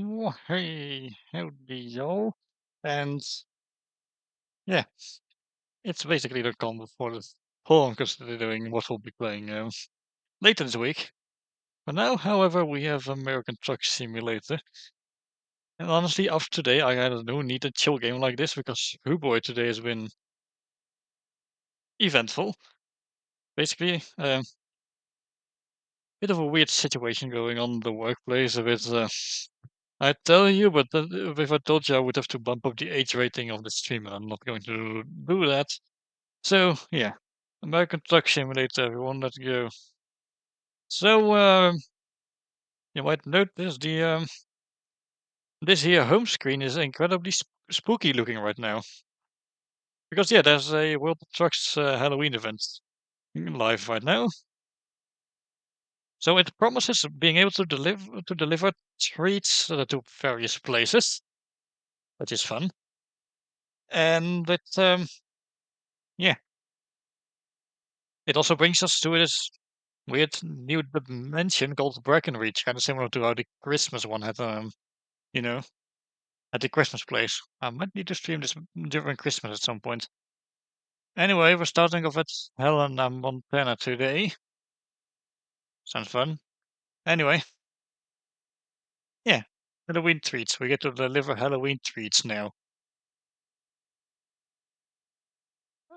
Well, hey, howdy, y'all. And yeah, it's basically the combo for the whole I'm considering what we'll be playing later this week. For now, however, we have American Truck Simulator. And honestly, after today, I don't need a chill game like this because oh boy, today has been eventful. Basically, bit of a weird situation going on in the workplace. A bit, I tell you, but if I told you, I would have to bump up the age rating of the stream, and I'm not going to do that. So yeah, American Truck Simulator, everyone, let's go. So you might notice the this here home screen is incredibly spooky looking right now because yeah, there's a World of Trucks Halloween event live right now. So it promises being able to deliver treats to various places, which is fun, and yeah, it also brings us to this weird new dimension called Brackenreach, kind of similar to how the Christmas one had you know at the Christmas place. I might need to stream this during Christmas at some point. Anyway, we're starting off at Helena, Montana today. Sounds fun. Anyway, yeah, Halloween treats. We get to deliver Halloween treats now.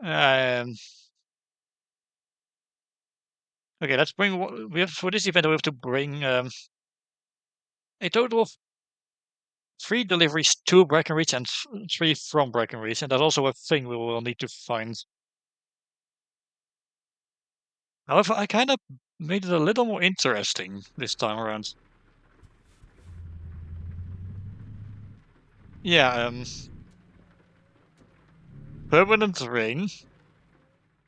Um, okay, let's bring. We have for this event. We have to bring a total of 3 deliveries to Brackenreach and 3 from Brackenreach, and that's also a thing we will need to find. However, I kind of made it a little more interesting this time around. Yeah, permanent rain.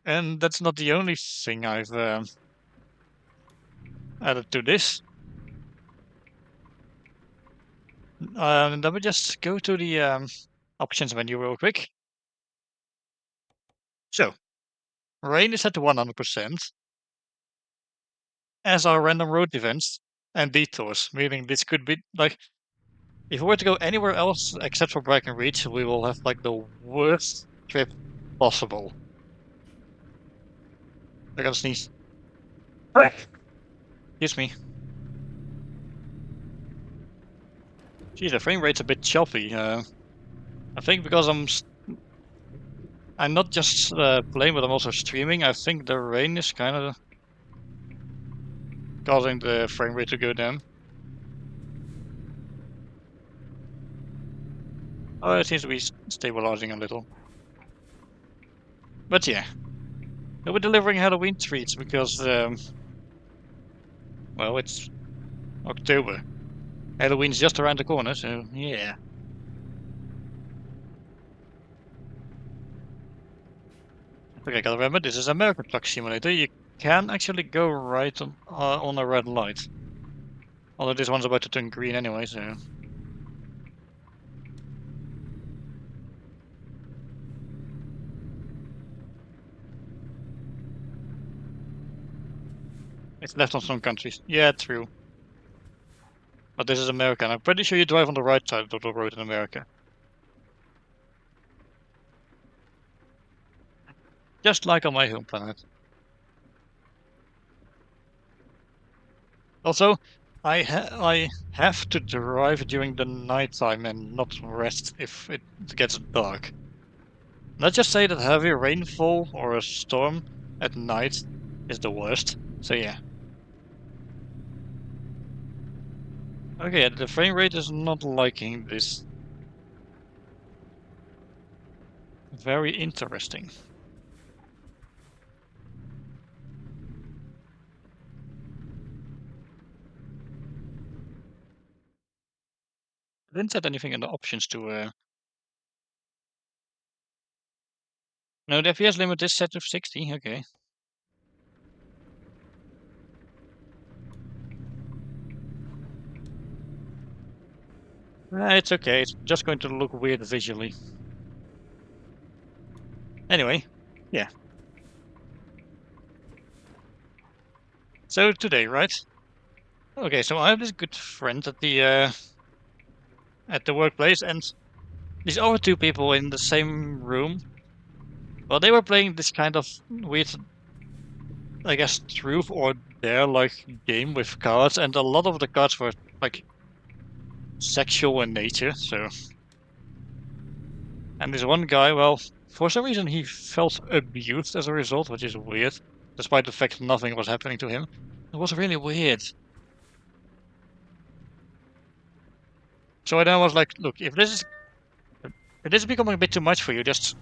And that's not the only thing I've added to this. Let me just go to the options menu real quick. So, rain is set to 100%, as are random road events and detours, meaning this could be like, if we were to go anywhere else except for Brackenreach, we will have like the worst trip possible. I gotta sneeze. Excuse me. Geez, the frame rate's a bit choppy. I think because I'm not just playing, but I'm also streaming. I think the rain is kind of causing the frame rate to go down. Oh, it seems to be stabilizing a little. But yeah, we're delivering Halloween treats because, well, it's October. Halloween's just around the corner, so yeah. Okay, gotta remember, this is American Truck Simulator. You can actually go right on a red light. Although this one's about to turn green anyway, so... It's left on some countries. Yeah, true. But this is America, and I'm pretty sure you drive on the right side of the road in America. Just like on my home planet. Also, I have to drive during the nighttime and not rest if it gets dark. Let's just say that heavy rainfall or a storm at night is the worst. So yeah. Okay, the frame rate is not liking this. Very interesting. I didn't set anything in the options to no, the FPS limit is set to 60, okay. It's okay, it's just going to look weird visually. Anyway, yeah. So today, right? Okay, so I have this good friend at the at the workplace, and these other two people in the same room, well, they were playing this kind of weird, I guess, truth or dare like game with cards, and a lot of the cards were like sexual in nature. So, and this one guy, well, for some reason he felt abused as a result, which is weird, despite the fact nothing was happening to him. It was really weird. So I then was like, look, if this is becoming a bit too much for you, just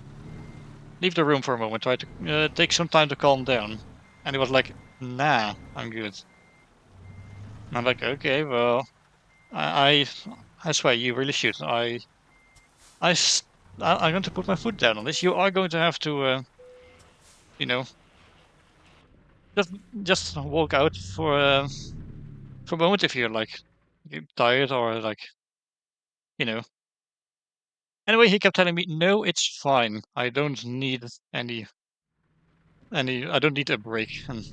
leave the room for a moment. Try to take some time to calm down. And he was like, nah, I'm good. And I'm like, okay, well, I, I swear you really should. I, s- I'm going to put my foot down on this. You are going to have to, you know, just just walk out for a moment if you're like tired or like, you know. Anyway, he kept telling me, no, it's fine. I don't need any. I don't need a break. And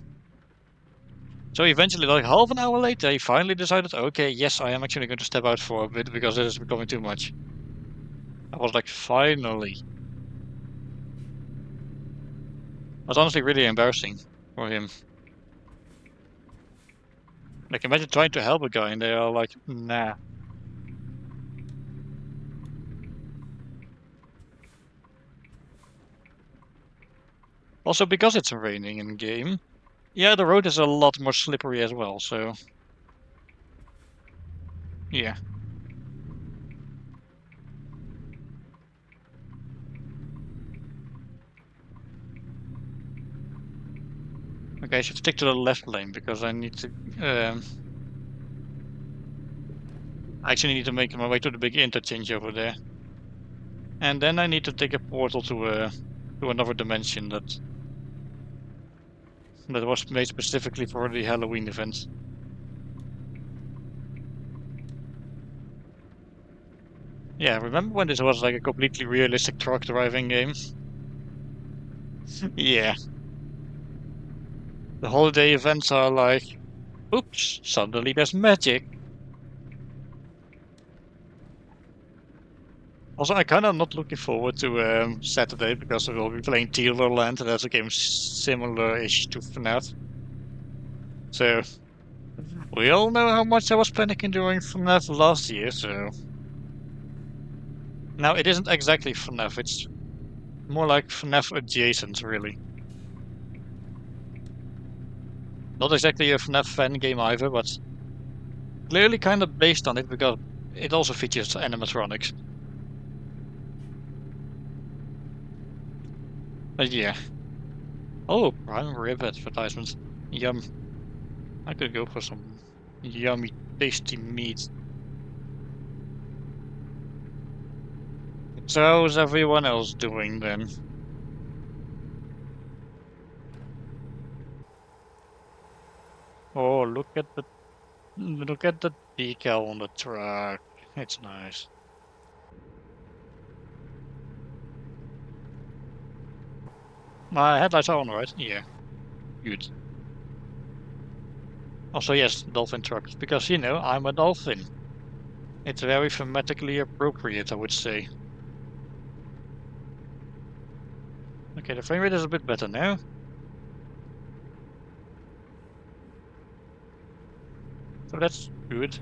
so eventually, like half an hour later, he finally decided, okay, yes, I am actually going to step out for a bit because this is becoming too much. I was like, finally. It was honestly really embarrassing for him. Like, imagine trying to help a guy and they are like, nah. Also, because it's raining in game, yeah, the road is a lot more slippery as well, so yeah. Okay, I should stick to the left lane because I need to, I actually need to make my way to the big interchange over there. And then I need to take a portal to another dimension that was made specifically for the Halloween event. Yeah, remember when this was like a completely realistic truck driving game? Yeah, the holiday events are like, oops, suddenly there's magic. Also, I kind of not looking forward to Saturday because we'll be playing Land, and that's a game similar-ish to FNAF. So we all know how much I was panicking during FNAF last year. So now it isn't exactly FNAF; it's more like FNAF adjacent, really. Not exactly a FNAF fan game either, but clearly kind of based on it because it also features animatronics. But yeah. Oh, prime rib advertisements. Yum. I could go for some yummy, tasty meat. So how's everyone else doing then? Oh, look at the decal on the truck. It's nice. My headlights are on, right? Yeah, good. Also, yes, dolphin trucks, because I'm a dolphin. It's very thematically appropriate, I would say. Okay, the frame rate is a bit better now. So that's good.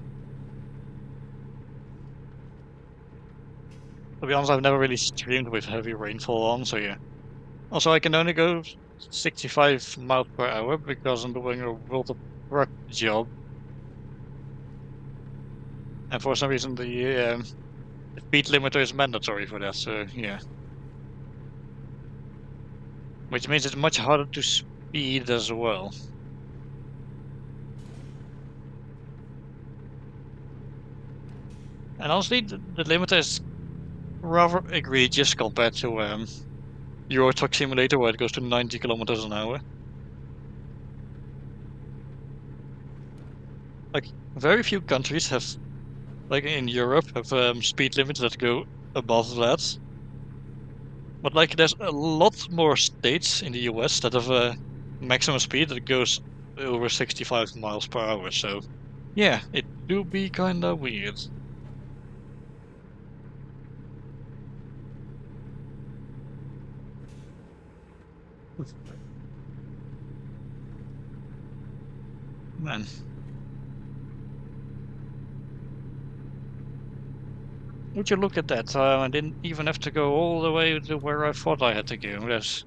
To be honest, I've never really streamed with heavy rainfall on, so yeah. Also, I can only go 65 miles per hour because I'm doing a world of truck job. And for some reason, the speed limiter is mandatory for that, so yeah. Which means it's much harder to speed as well. And honestly, the limiter is rather egregious compared to Euro Truck Simulator, where it goes to 90 kilometers an hour. Like, very few countries have, like in Europe, have speed limits that go above that. But like, there's a lot more states in the US that have a maximum speed that goes over 65 miles per hour. So, yeah, it do be kinda weird. Man. Would you look at that? I didn't even have to go all the way to where I thought I had to go. There's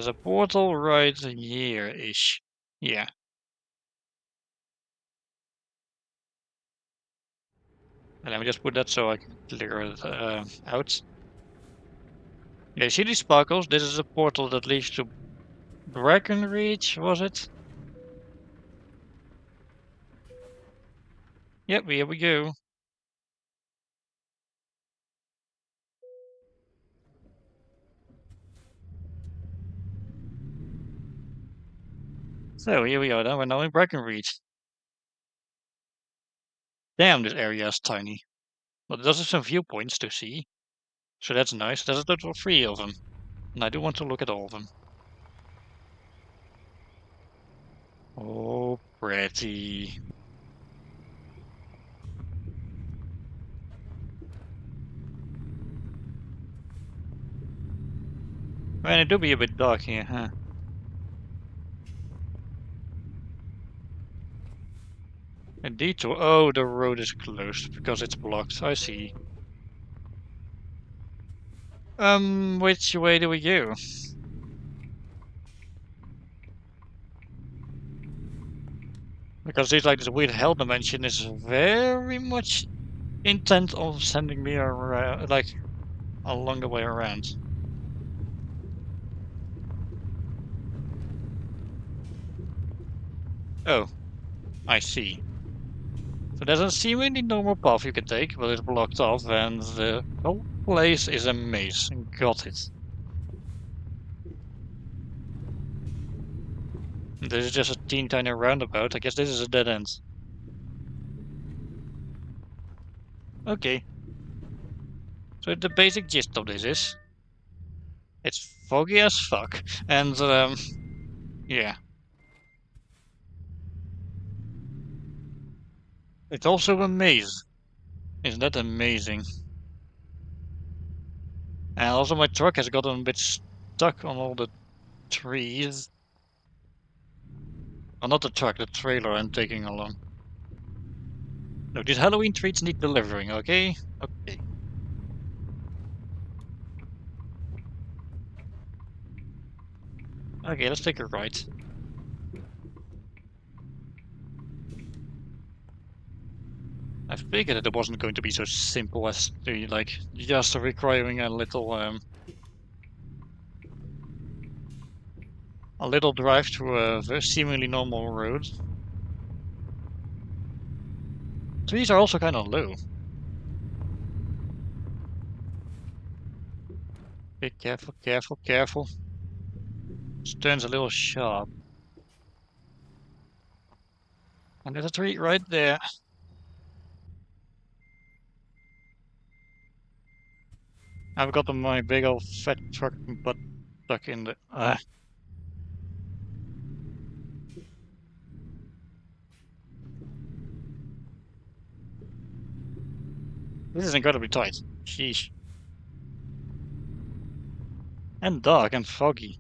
a portal right here-ish. Yeah. And let me just put that so I can clear it out. Yeah, you see these sparkles? This is a portal that leads to Brackenreach, was it? Yep, here we go. So here we are then, we're now in Brackenreach. Damn, this area is tiny. But it does have some viewpoints to see. So that's nice. There's a total of 3 of them. And I do want to look at all of them. Oh, pretty. Man, it do be a bit dark here, huh? A detour. Oh, the road is closed because it's blocked. I see. Which way do we go? Because it's like this weird hell dimension is very much intent on sending me around, like along the way around. Oh, I see. So there's a seemingly normal path you can take, but it's blocked off, and the whole place is a maze. Got it. This is just a teeny tiny roundabout. I guess this is a dead end. Okay. So the basic gist of this is it's foggy as fuck, and yeah, it's also a maze. Isn't that amazing? And also my truck has gotten a bit stuck on all the trees. Oh, not the truck, the trailer I'm taking along. No, these Halloween treats need delivering, okay? Okay. Okay, let's take a ride. I figured that it wasn't going to be so simple as to, like, just requiring a little drive through a seemingly normal road. Trees are also kind of low. Be careful, careful, careful. This turn's a little sharp. And there's a tree right there. I've got my big old fat truck butt stuck in the... This is incredibly tight. Sheesh. And dark and foggy.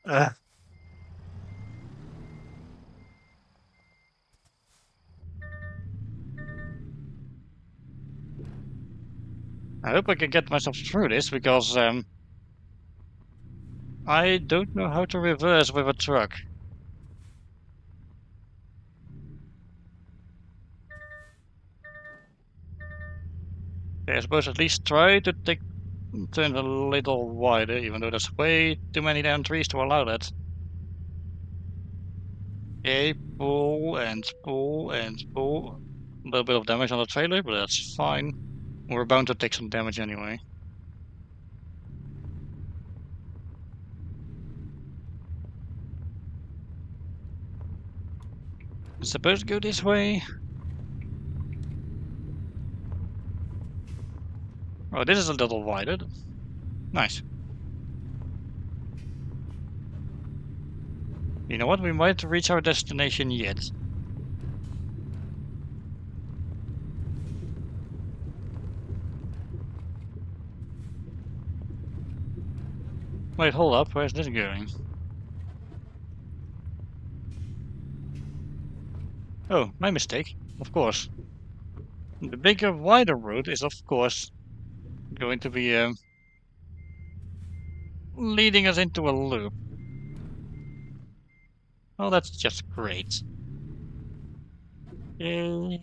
Uh, I hope I can get myself through this because I don't know how to reverse with a truck. Okay, I suppose at least try to take turn a little wider, even though there's way too many damn trees to allow that. Okay, pull and pull and pull. A little bit of damage on the trailer, but that's fine. We're bound to take some damage anyway. It's supposed to go this way. Oh, this is a little wider. Nice. You know what? We might reach our destination yet. Wait, hold up. Where's this going? Oh, my mistake. Of course. The bigger, wider route is, of course, going to be leading us into a loop. Oh, that's just great. Yay.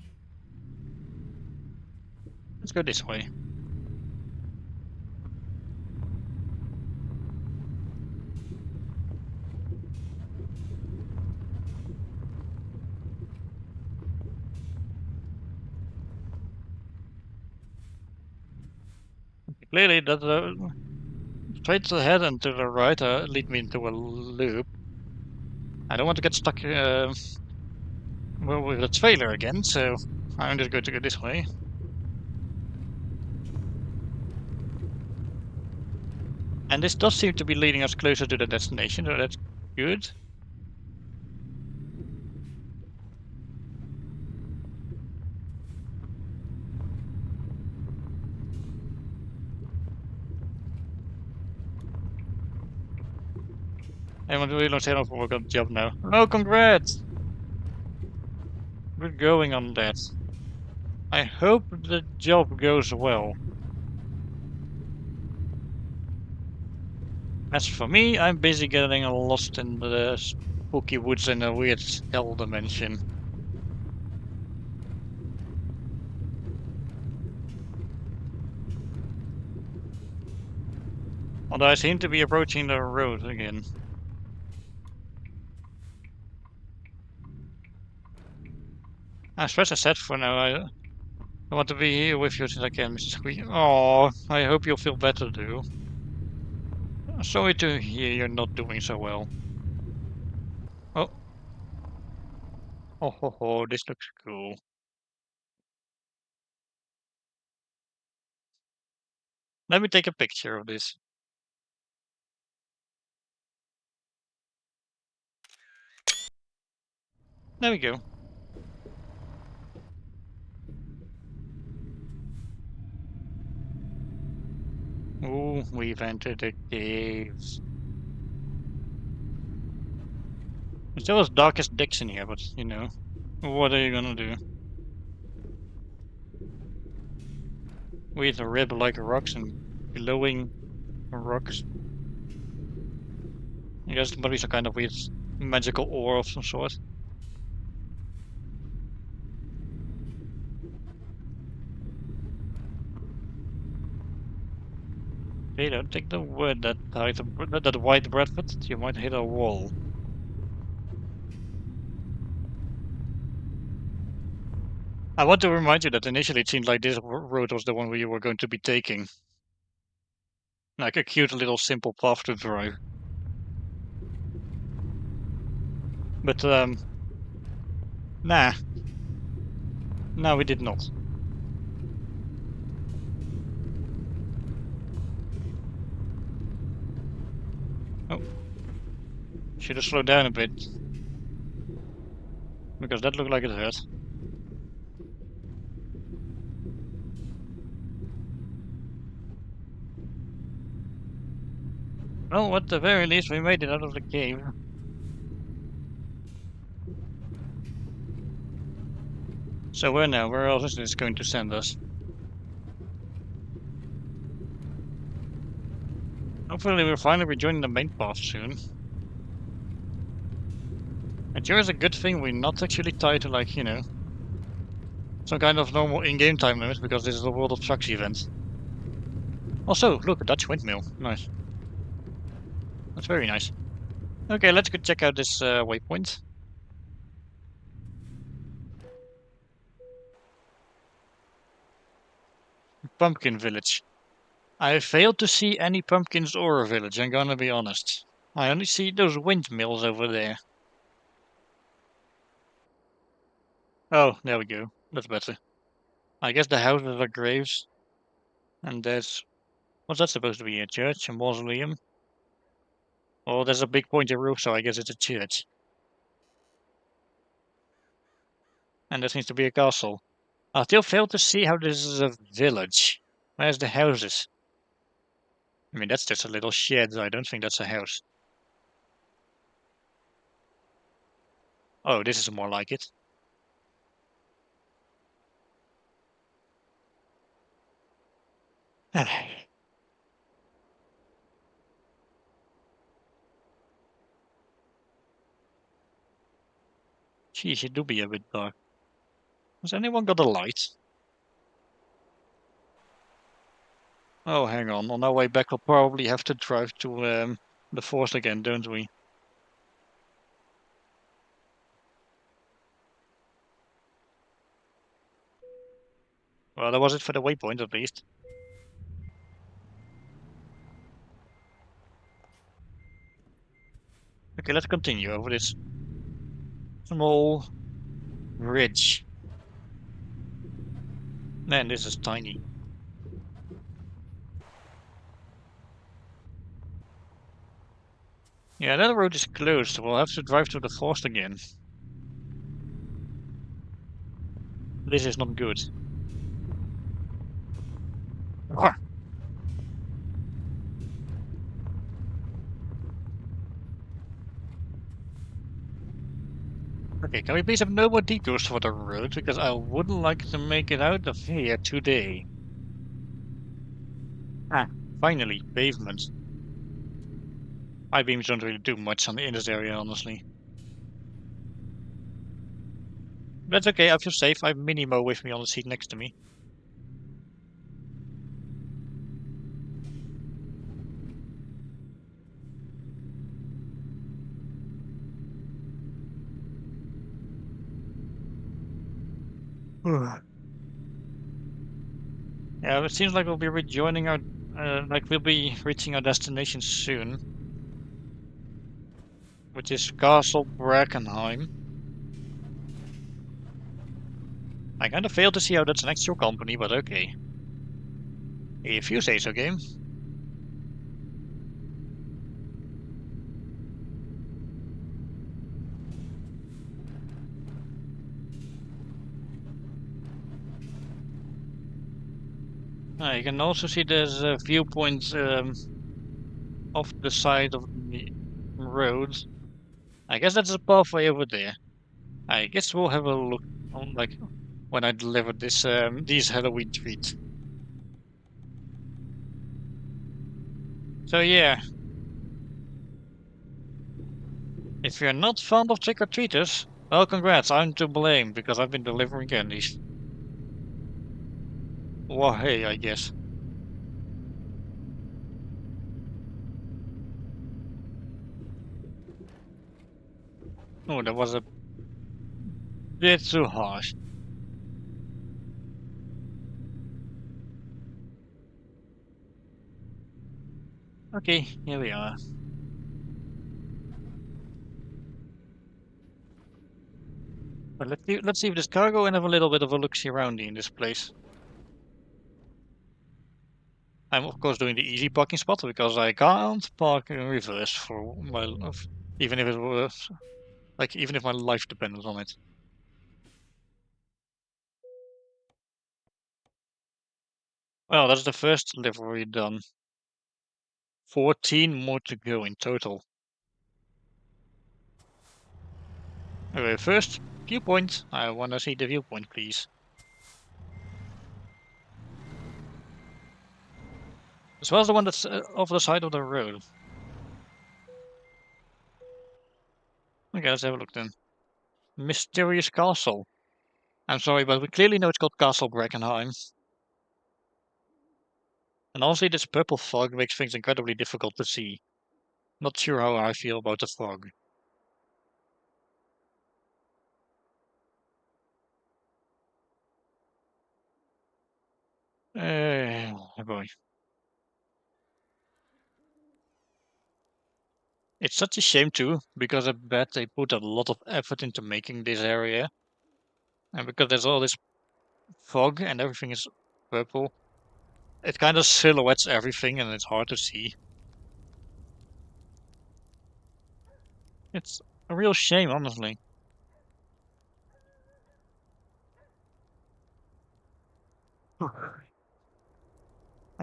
Let's go this way. Clearly, that straight ahead and to the right lead me into a loop. I don't want to get stuck well, with the trailer again, so I'm just going to go this way. And this does seem to be leading us closer to the destination, so that's good. Everyone really knows how to work on the job now. Oh, congrats! Good going on that. I hope the job goes well. As for me, I'm busy getting lost in the spooky woods in a weird hell dimension. Although I seem to be approaching the road again. As I said for now, I want to be here with you since I can, Mrs. Squeak. Oh, I hope you'll feel better, too. Sorry to hear you're not doing so well. Oh, this looks cool. Let me take a picture of this. There we go. Ooh, we've entered the caves. It's still as dark as dicks in here, but, what are you gonna do? With rib-like rocks and glowing rocks. I guess maybe some kind of weird magical ore of some sort. Hey, don't take the wood that white breadfruit. You might hit a wall. I want to remind you that initially it seemed like this road was the one we were going to be taking. Like a cute little simple path to drive. But, nah. No, we did not. Oh, should have slowed down a bit. Because that looked like it hurt. Well, at the very least, we made it out of the cave. So where now? Where else is this going to send us? Hopefully we'll finally be joining the main path soon. And sure is a good thing we're not actually tied to, like, some kind of normal in-game time limit, because this is a World of Trucks event. Also, look, a Dutch windmill. Nice. That's very nice. Okay, let's go check out this waypoint. Pumpkin Village. I failed to see any pumpkins or a village, I'm gonna be honest. I only see those windmills over there. Oh, there we go. That's better. I guess the houses are graves. And what's that supposed to be? A church? A mausoleum? Oh, there's a big pointy roof, so I guess it's a church. And there seems to be a castle. I still fail to see how this is a village. Where's the houses? I mean, that's just a little shed. I don't think that's a house. Oh, this is more like it. Geez, it do be a bit dark. Has anyone got a light? Oh, hang on. On our way back, we'll probably have to drive to the forest again, don't we? Well, that was it for the waypoint, at least. Okay, let's continue over this small ridge. Man, this is tiny. Yeah, that road is closed. We'll have to drive to the forest again. This is not good. Ah, okay, can we please have no more detours for the road? Because I would like to make it out of here today. Ah, finally, pavement. I-beams don't really do much in this area, honestly. That's okay, I feel safe. I have Minimo with me on the seat next to me. Ugh. Yeah, it seems like we'll be rejoining our, like we'll be reaching our destination soon, which is Castle Brackenheim. I kind of failed to see how that's an actual company, but okay. If you say so, game. You can also see there's a viewpoint off the side of the road. I guess that's a pathway over there. I guess we'll have a look on like when I deliver this these Halloween treats. So yeah, if you're not fond of trick-or-treaters, well, congrats, I'm to blame because I've been delivering candies. Well, hey, I guess. Oh, that was a bit too harsh. Okay, here we are. But let's see if there's cargo and have a little bit of a look-see around in this place. I'm of course doing the easy parking spot because I can't park in reverse for even if it was like even if my life depended on it. Well, that's the first delivery done. 14 more to go in total. Okay, first viewpoint. I want to see the viewpoint, please. As well as the one that's off the side of the road. Okay, let's have a look then. Mysterious castle. I'm sorry, but we clearly know it's called Castle Brackenheim. And honestly, this purple fog makes things incredibly difficult to see. Not sure how I feel about the fog. Oh boy. It's such a shame too, because I bet they put a lot of effort into making this area. And because there's all this fog and everything is purple, it kind of silhouettes everything and it's hard to see. It's a real shame, honestly.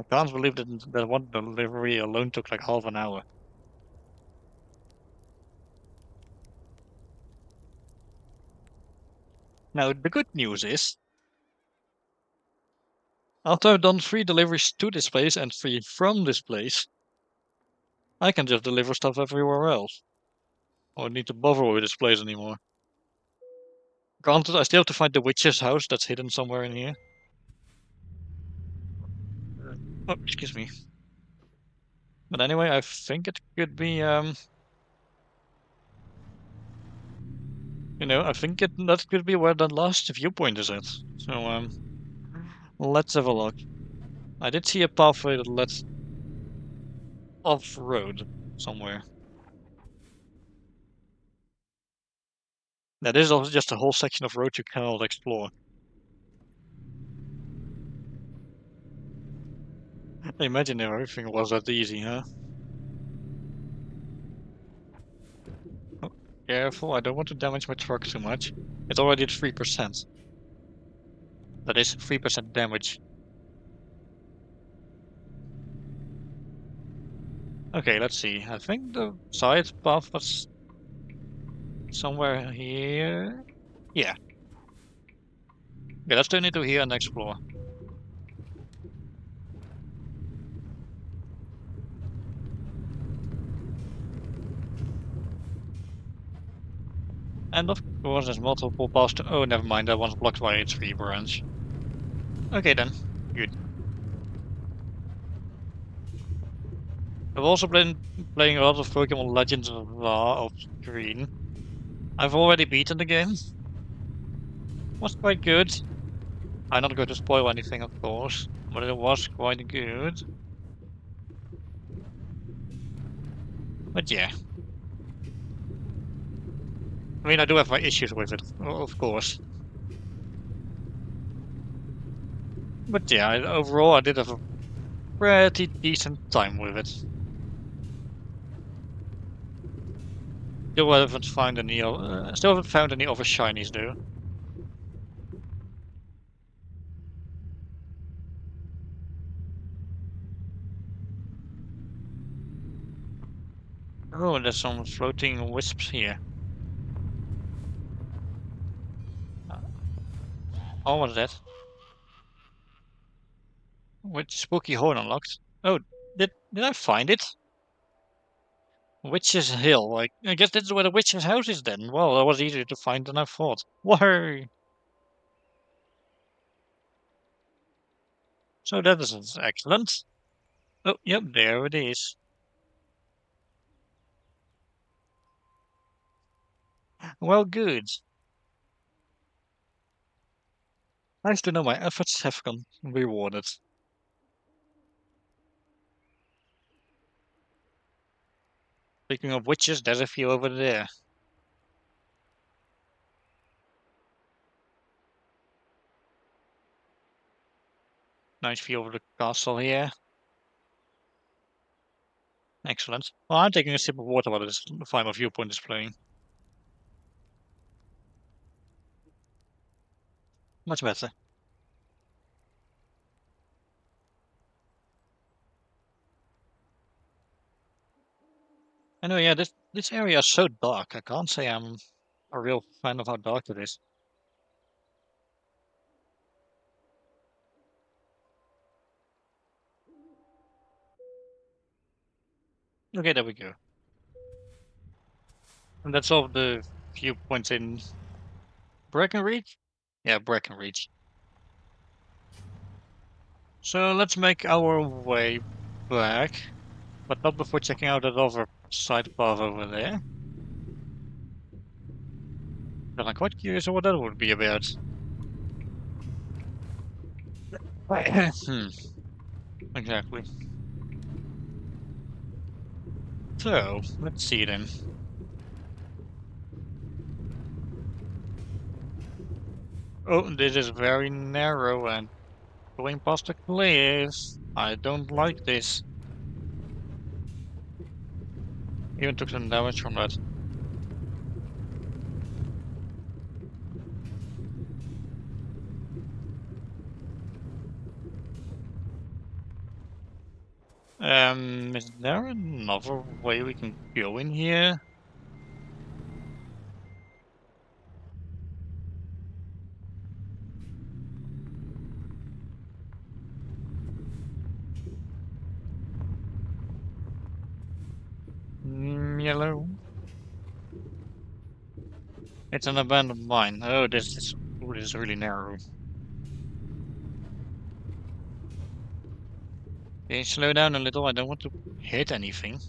I can't believe that one delivery alone took like half an hour. Now, the good news is, after I've done 3 deliveries to this place and 3 from this place, I can just deliver stuff everywhere else. I don't need to bother with this place anymore. Granted, I still have to find the witch's house that's hidden somewhere in here. Oh, excuse me. But anyway, I think it could be, I think that could be where the last viewpoint is at. So, let's have a look. I did see a pathway that led off-road somewhere. That is also just a whole section of road you cannot explore. Imagine if everything was that easy, huh? Oh, careful, I don't want to damage my truck too much. It's already at 3%. That is 3% damage. Okay, let's see. I think the side path was somewhere here. Yeah. Okay, let's turn into here and explore. And of course, there's multiple paths to. Oh, never mind. That one's blocked by a tree branch. Okay, then. Good. I've also been playing a lot of Pokemon Legends off screen. I've already beaten the game. Was quite good. I'm not going to spoil anything, of course, but it was quite good. But yeah, I mean, I do have my issues with it, of course. But yeah, overall, I did have a pretty decent time with it. Still haven't found any other shinies though. Oh, and there's some floating wisps here. Uh, Oh, what's that? Which spooky horn unlocked? Oh, did I find it? Witch's Hill. Like, I guess that's where the witch's house is then. Well, that was easier to find than I thought. Whoa! So that is excellent. Oh, yep, there it is. Well, good. Nice to know my efforts have been rewarded. Speaking of witches, there's a few over there. Nice view over the castle here. Excellent. Well, I'm taking a sip of water while this final viewpoint is playing. Much better. Anyway, yeah, this area is so dark. I can't say I'm a real fan of how dark it is. Okay, there we go. And that's all of the viewpoints in Brackenreach? Yeah, Brackenreach. So let's make our way back, but not before checking out that other side path over there. But I'm quite curious what that would be about. Hmm, exactly. So, let's see then. Oh, this is very narrow and going past the cliff. I don't like this. Even took some damage from that. Is there another way we can go in here? Yellow. It's an abandoned mine. Oh, this is really narrow. Can you slow down a little? I don't want to hit anything.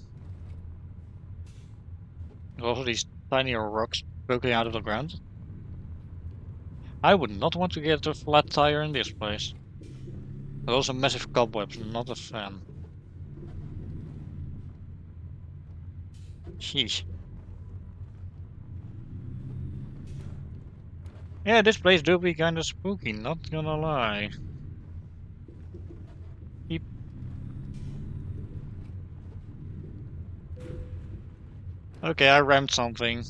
There's also these tiny rocks poking out of the ground. I would not want to get a flat tire in this place. But also massive cobwebs, not a fan. Sheesh. Yeah, this place do be kinda spooky, not gonna lie. Yep. Okay, I rammed something.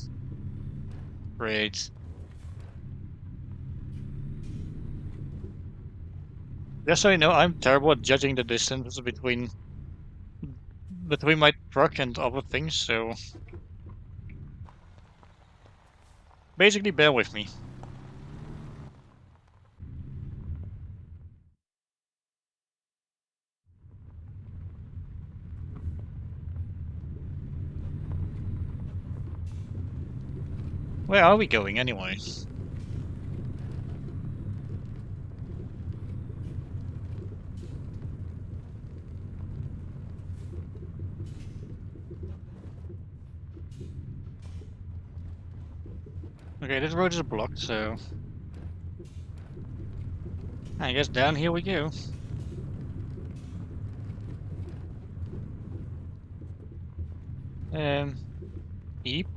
Great. Just so you know, I'm terrible at judging the distance between my truck and other things, so basically bear with me. Where are we going anyway? Okay, this road is blocked, so I guess down here we go. Um, Yep.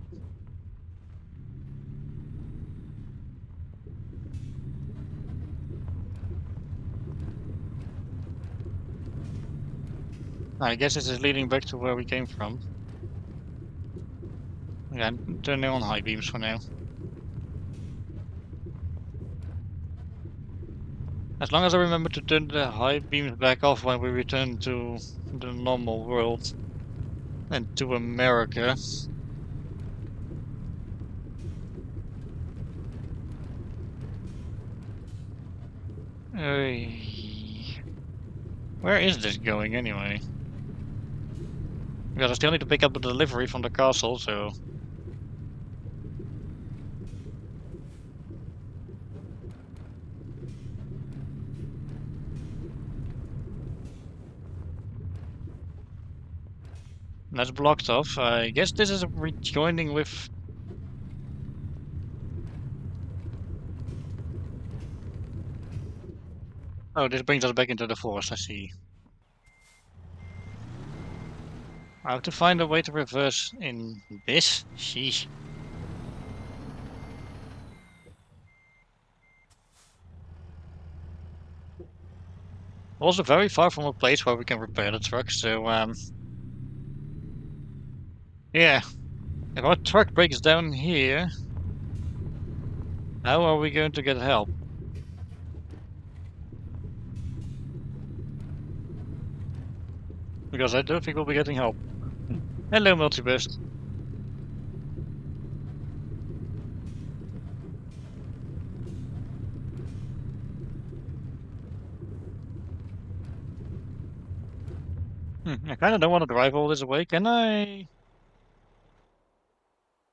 I guess this is leading back to where we came from. Yeah, turning on high beams for now. As long as I remember to turn the high beams back off when we return to the normal world and to America. Where is this going anyway? Because I still need to pick up the delivery from the castle, so... That's blocked off. I guess this is rejoining with... Oh, this brings us back into the forest, I see. I have to find a way to reverse in this? Sheesh. Also very far from a place where we can repair the truck, so yeah. If our truck breaks down here, how are we going to get help? Because I don't think we'll be getting help. Hello, Multiburst. I kinda don't want to drive all this away, can I?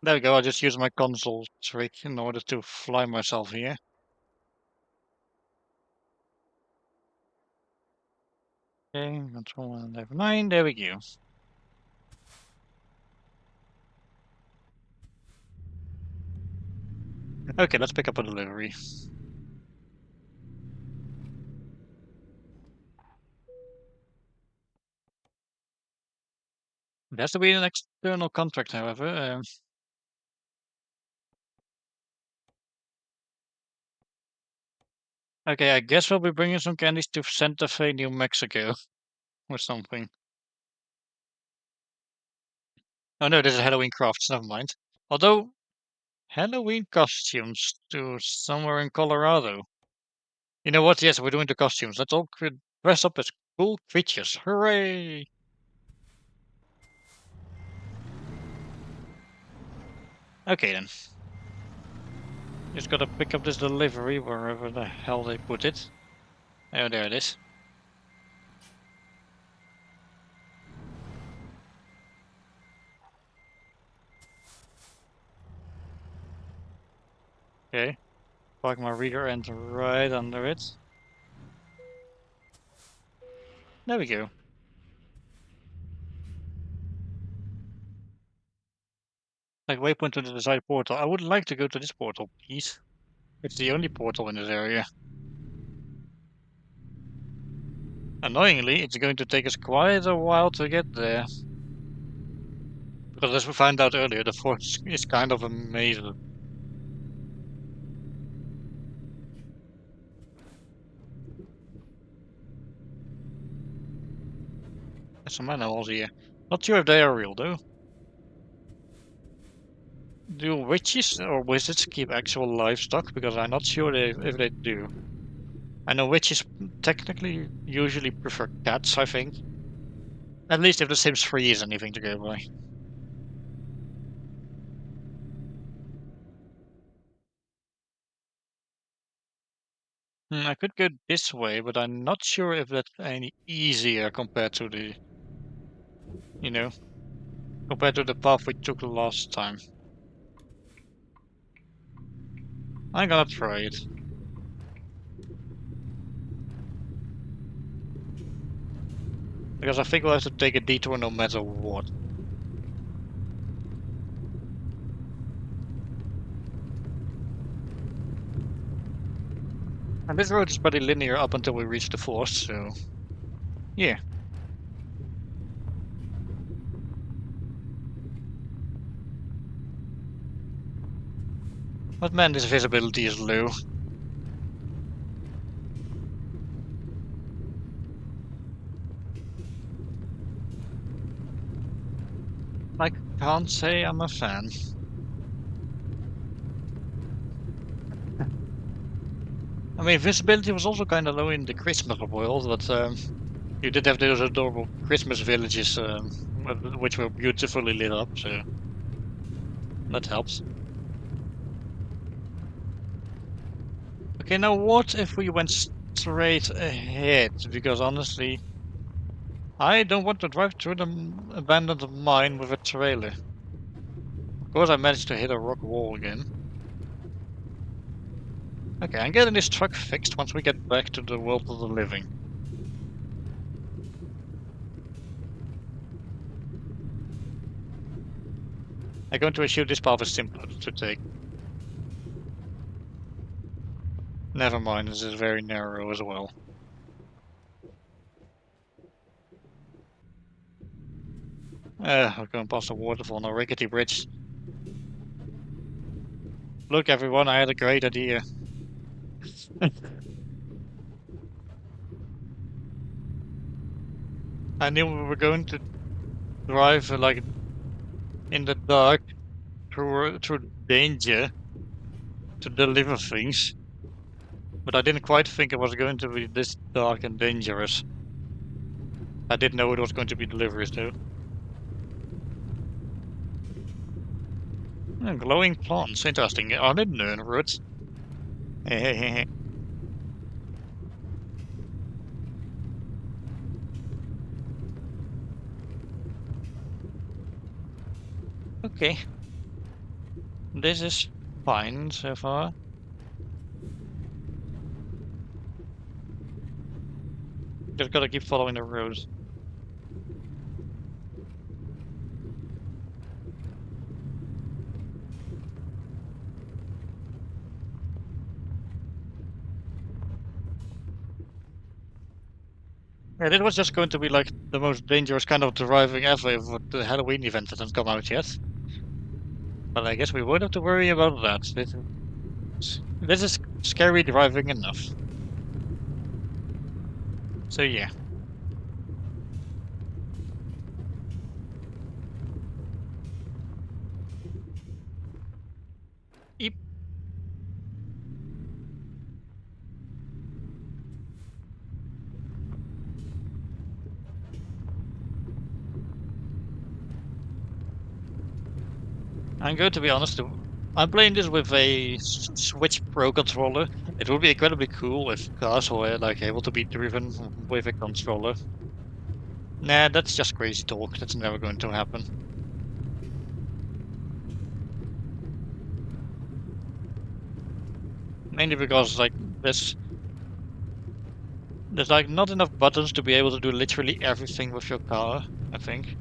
There we go, I just used my console trick in order to fly myself here. Okay, control 159, there we go. Okay, let's pick up a delivery. It has to be an external contract, however. Okay, I guess we'll be bringing some candies to Santa Fe, New Mexico, or something. Oh no, this is Halloween crafts, never mind. Although, Halloween costumes to somewhere in Colorado. You know what? Yes, we're doing the costumes. Let's all dress up as cool creatures. Hooray! Okay then. Just gotta pick up this delivery wherever the hell they put it. Oh, there it is. Okay. Park my reader end right under it. There we go. Like waypoint to the side portal. I would like to go to this portal, please. It's the only portal in this area. Annoyingly, it's going to take us quite a while to get there. Because as we found out earlier, the force is kind of a maze. There's some animals here. Not sure if they are real though. Do witches or wizards keep actual livestock? Because I'm not sure if they do. I know witches technically usually prefer cats, I think. At least if the Sims 3 is anything to go by. I could go this way, but I'm not sure if that's any easier compared to the, you know, compared to the path we took last time. I'm gonna try it. Because I think we'll have to take a detour no matter what. And this road is pretty linear up until we reach the forest, so yeah. But man, this visibility is low. I can't say I'm a fan. I mean, visibility was also kind of low in the Christmas world, but you did have those adorable Christmas villages, which were beautifully lit up, so that helps. Okay, now what if we went straight ahead? Because honestly, I don't want to drive through the abandoned mine with a trailer. Of course, I managed to hit a rock wall again. Okay, I'm getting this truck fixed once we get back to the world of the living. I'm going to assume this path is simpler to take. Never mind, this is very narrow as well. We're going past a waterfall on a rickety bridge. Look, everyone, I had a great idea. I knew we were going to drive like in the dark through danger to deliver things, but I didn't quite think it was going to be this dark and dangerous. I didn't know it was going to be deliveries though. Glowing plants, interesting. Are they Nernroots? Okay, this is fine so far. Just gotta keep following the road. Yeah, this was just going to be like the most dangerous kind of driving ever if the Halloween event hasn't come out yet. But I guess we won't have to worry about that. This is scary driving enough. So yeah. Yep. I'm going to be honest. I'm playing this with a Switch Pro controller. It would be incredibly cool if cars were like able to be driven with a controller. Nah, that's just crazy talk. That's never going to happen. Mainly because like there's like not enough buttons to be able to do literally everything with your car, I think.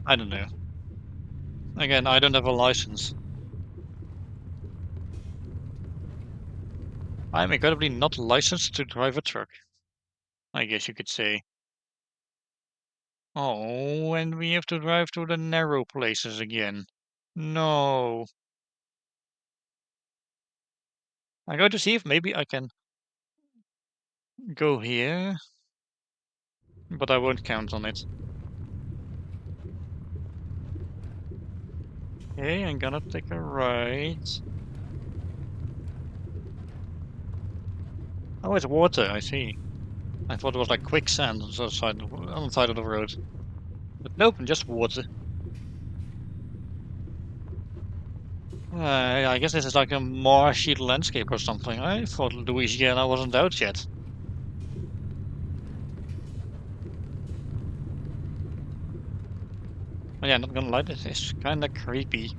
I don't know. Again, I don't have a license. I'm incredibly not licensed to drive a truck, I guess you could say. Oh, and we have to drive through the narrow places again. No. I'm going to see if maybe I can go here, but I won't count on it. Okay, I'm gonna take a right. Oh, it's water, I see. I thought it was like quicksand on the side of the road. But nope, just water. I guess this is like a marshy landscape or something. I thought Louisiana wasn't out yet. But yeah, not gonna lie, this is kinda creepy.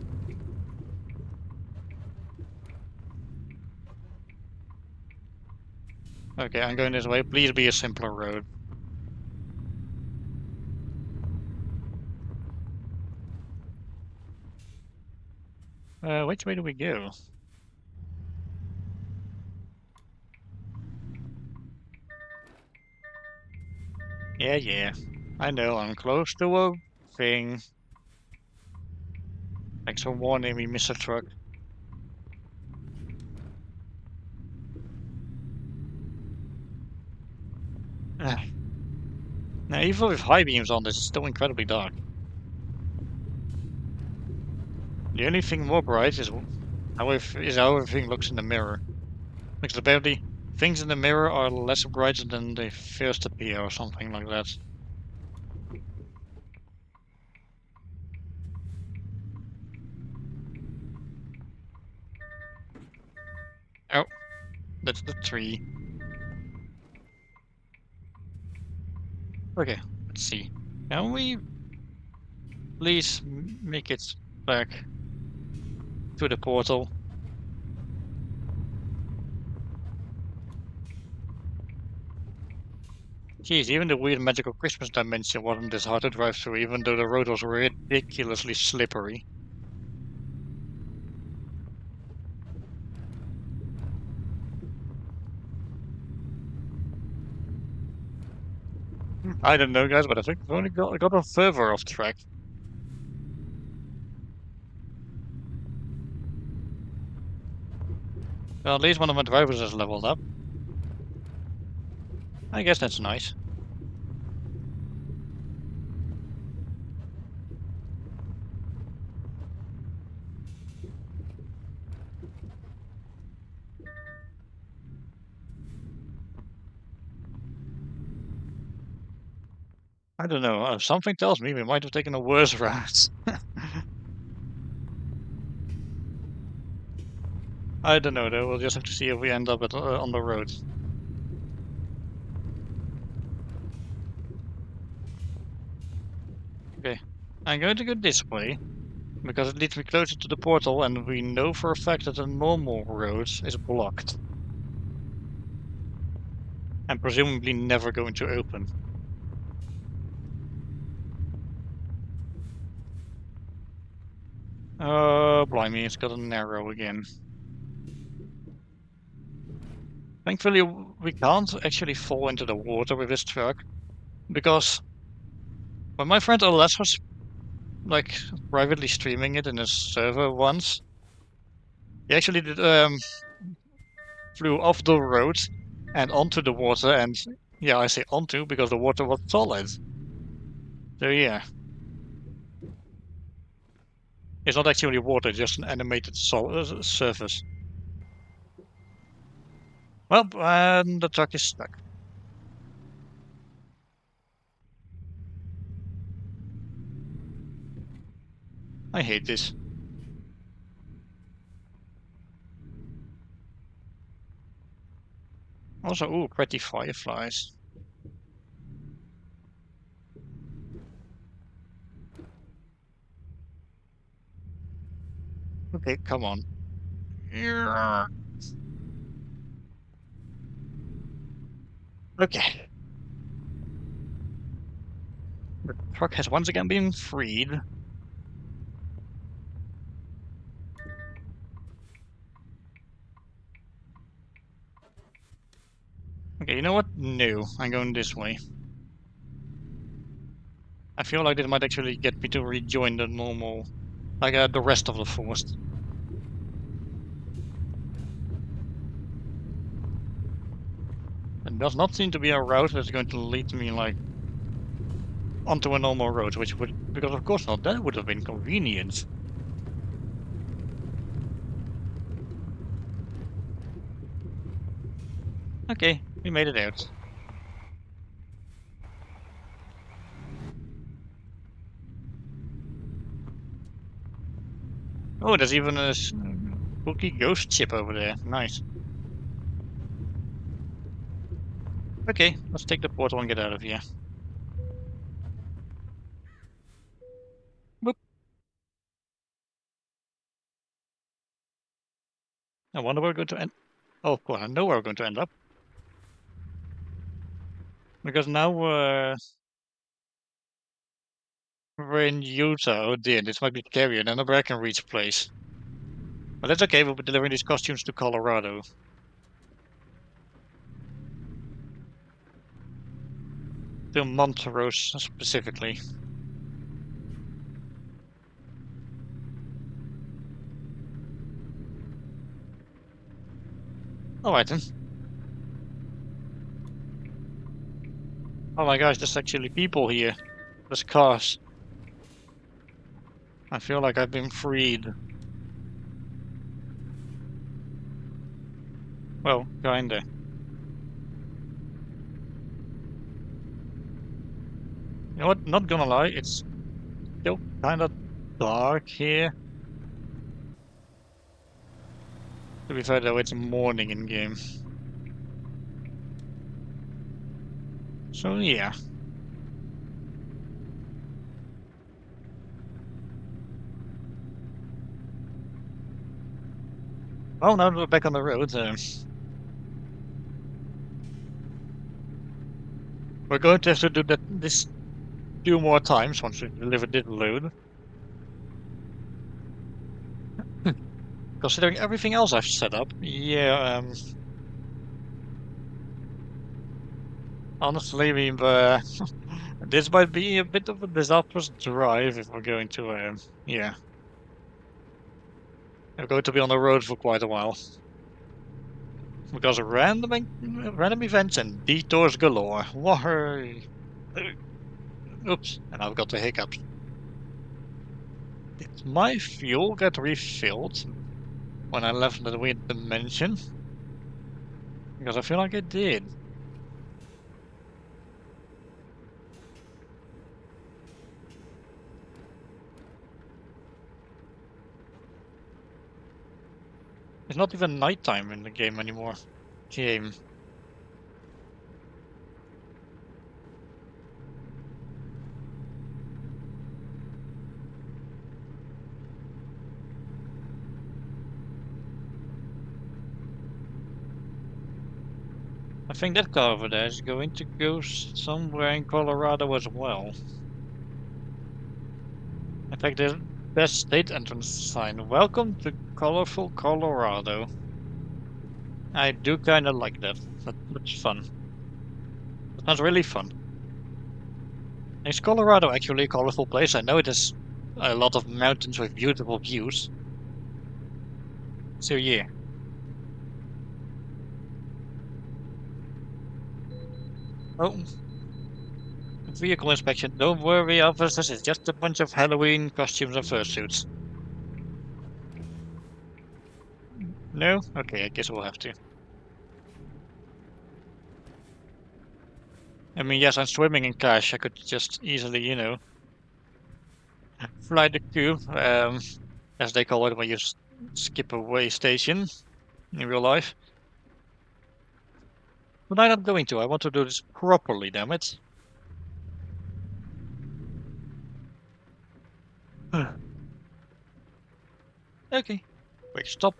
Okay, I'm going this way. Please be a simpler road. Which way do we go? Yeah, yeah. I know, I'm close to a thing. Thanks for warning me, Mr. Truck. Ah, now, even with high beams on this, it's still incredibly dark. The only thing more bright is how everything looks in the mirror. Because apparently, things in the mirror are less bright than they first appear, or something like that. Oh, that's the tree. Okay, let's see. Can we please make it back to the portal? Geez, even the weird magical Christmas dimension wasn't this hard to drive through, even though the road was ridiculously slippery. I don't know, guys, but I think we've only got further off track. Well, at least one of my drivers has leveled up. I guess that's nice. I don't know. Something tells me we might have taken a worse route. I don't know, though. We'll just have to see if we end up on the road. Okay. I'm going to go this way, because it leads me closer to the portal, and we know for a fact that the normal road is blocked. And presumably never going to open. Oh, blimey, it's got a narrow again. Thankfully, we can't actually fall into the water with this truck, because when my friend LS was like privately streaming it in his server once, he actually flew off the road and onto the water, and yeah, I say onto because the water was solid. So yeah, it's not actually water, just an animated surface. Well, and the truck is stuck. I hate this. Also, ooh, pretty fireflies. Okay, come on. Yeah. Okay. The truck has once again been freed. Okay, you know what? No, I'm going this way. I feel like this might actually get me to rejoin the normal, like the rest of the forest. It does not seem to be a route that's going to lead me like onto a normal road, which would, because of course not, that would have been convenient. Okay, we made it out. Oh, there's even a spooky ghost ship over there. Nice. Okay, let's take the portal and get out of here. Whoop. I wonder where we're going to end. Oh, of course, I know where we're going to end up. Because now we're in Utah. Oh dear, this might be scarier than the Brackenreach place. But that's okay, we'll be delivering these costumes to Colorado. To Montrose specifically. Alright then. Oh my gosh, there's actually people here. There's cars. I feel like I've been freed. Well, kinda. You know what? Not gonna lie, it's still kinda dark here. To be fair though, it's morning in game. So yeah. Well, now that we're back on the road, we're going to have to do this 2 more times once we deliver this load. Considering everything else I've set up, yeah, honestly, this might be a bit of a disastrous drive if we're going to, yeah, we're going to be on the road for quite a while. Because of random events and detours galore. Why? Oops, and I've got the hiccups. Did my fuel get refilled when I left the weird dimension? Because I feel like it did. It's not even nighttime in the game anymore. Game. I think that car over there is going to go somewhere in Colorado as well. In fact, there's best state entrance sign. Welcome to colorful Colorado. I do kind of like that. That's fun. That sounds really fun. Is Colorado actually a colorful place? I know it has a lot of mountains with beautiful views. So yeah. Oh, vehicle inspection. Don't worry, officers. It's just a bunch of Halloween costumes and fursuits. No? Okay, I guess we'll have to. I mean, yes, I'm swimming in cash. I could just easily, Fly the queue, as they call it when you skip a way station in real life. But I'm not going to. I want to do this properly, damn it. Okay. Quick stop.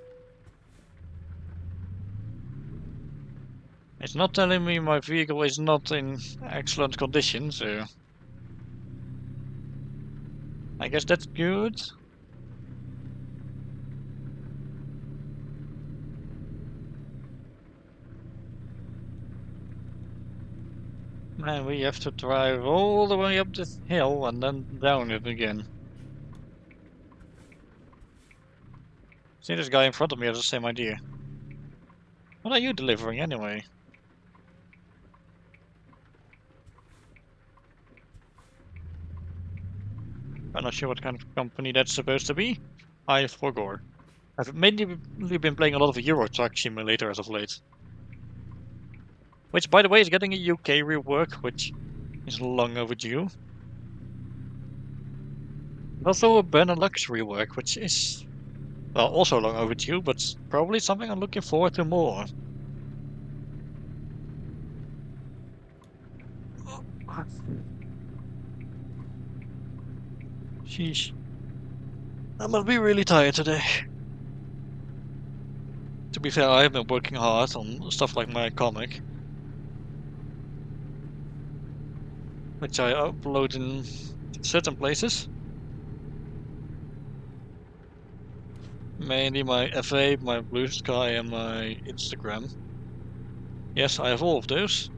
It's not telling me my vehicle is not in excellent condition, so I guess that's good. Man, we have to drive all the way up this hill and then down it again. See, this guy in front of me has the same idea. What are you delivering anyway? I'm not sure what kind of company that's supposed to be. I forgot. I've mainly been playing a lot of Euro Truck Simulator as of late. Which, by the way, is getting a UK rework, which is long overdue. Also a Benelux rework, which is, well, also long overdue, but probably something I'm looking forward to more. Sheesh. I must be really tired today. To be fair, I have been working hard on stuff like my comic, which I upload in certain places. Mainly my FA, my Blue Sky, and my Instagram. Yes, I have all of those.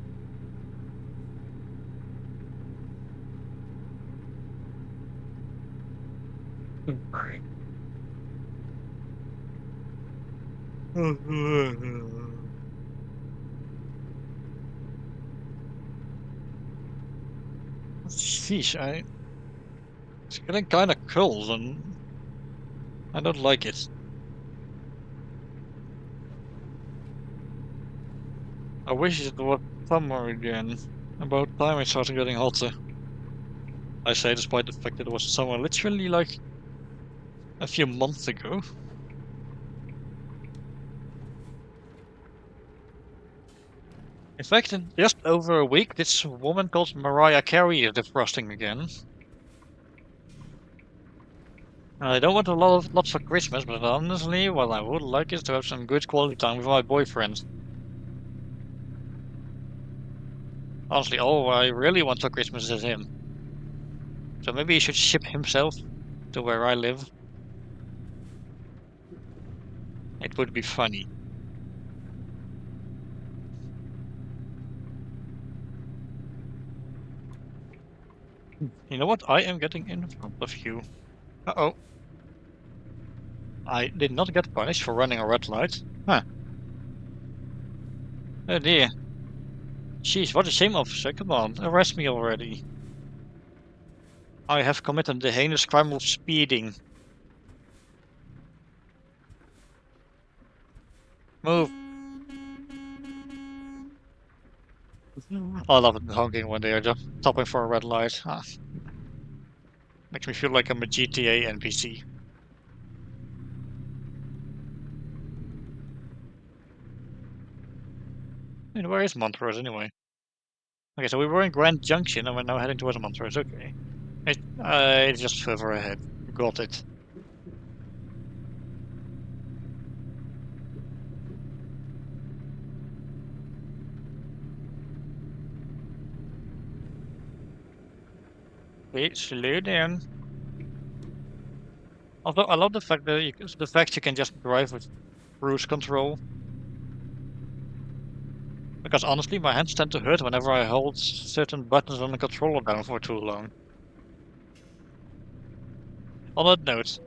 Sheesh, it's getting kind of cold and I don't like it. I wish it was summer again. About time it started getting hotter. I say despite the fact that it was summer literally like a few months ago. In fact, in just over a week, this woman called Mariah Carey is defrosting again. I don't want a lots for Christmas, but honestly, what I would like is to have some good quality time with my boyfriend. Honestly, all I really want for Christmas is him. So maybe he should ship himself to where I live. It would be funny. You know what? I am getting in front of you. Uh-oh. I did not get punished for running a red light. Huh. Oh dear. Jeez, what a shame, officer. Come on, arrest me already. I have committed the heinous crime of speeding. Move. I love it honking when they are just stopping for a red light. Ah, makes me feel like I'm a GTA NPC. And where is Montrose anyway? Okay, so we were in Grand Junction and we're now heading towards Montrose. Okay. It's just further ahead. Got it. Wait, slow down. Although I love the fact that you can just drive with cruise control. Because honestly, my hands tend to hurt whenever I hold certain buttons on the controller down for too long. On that note,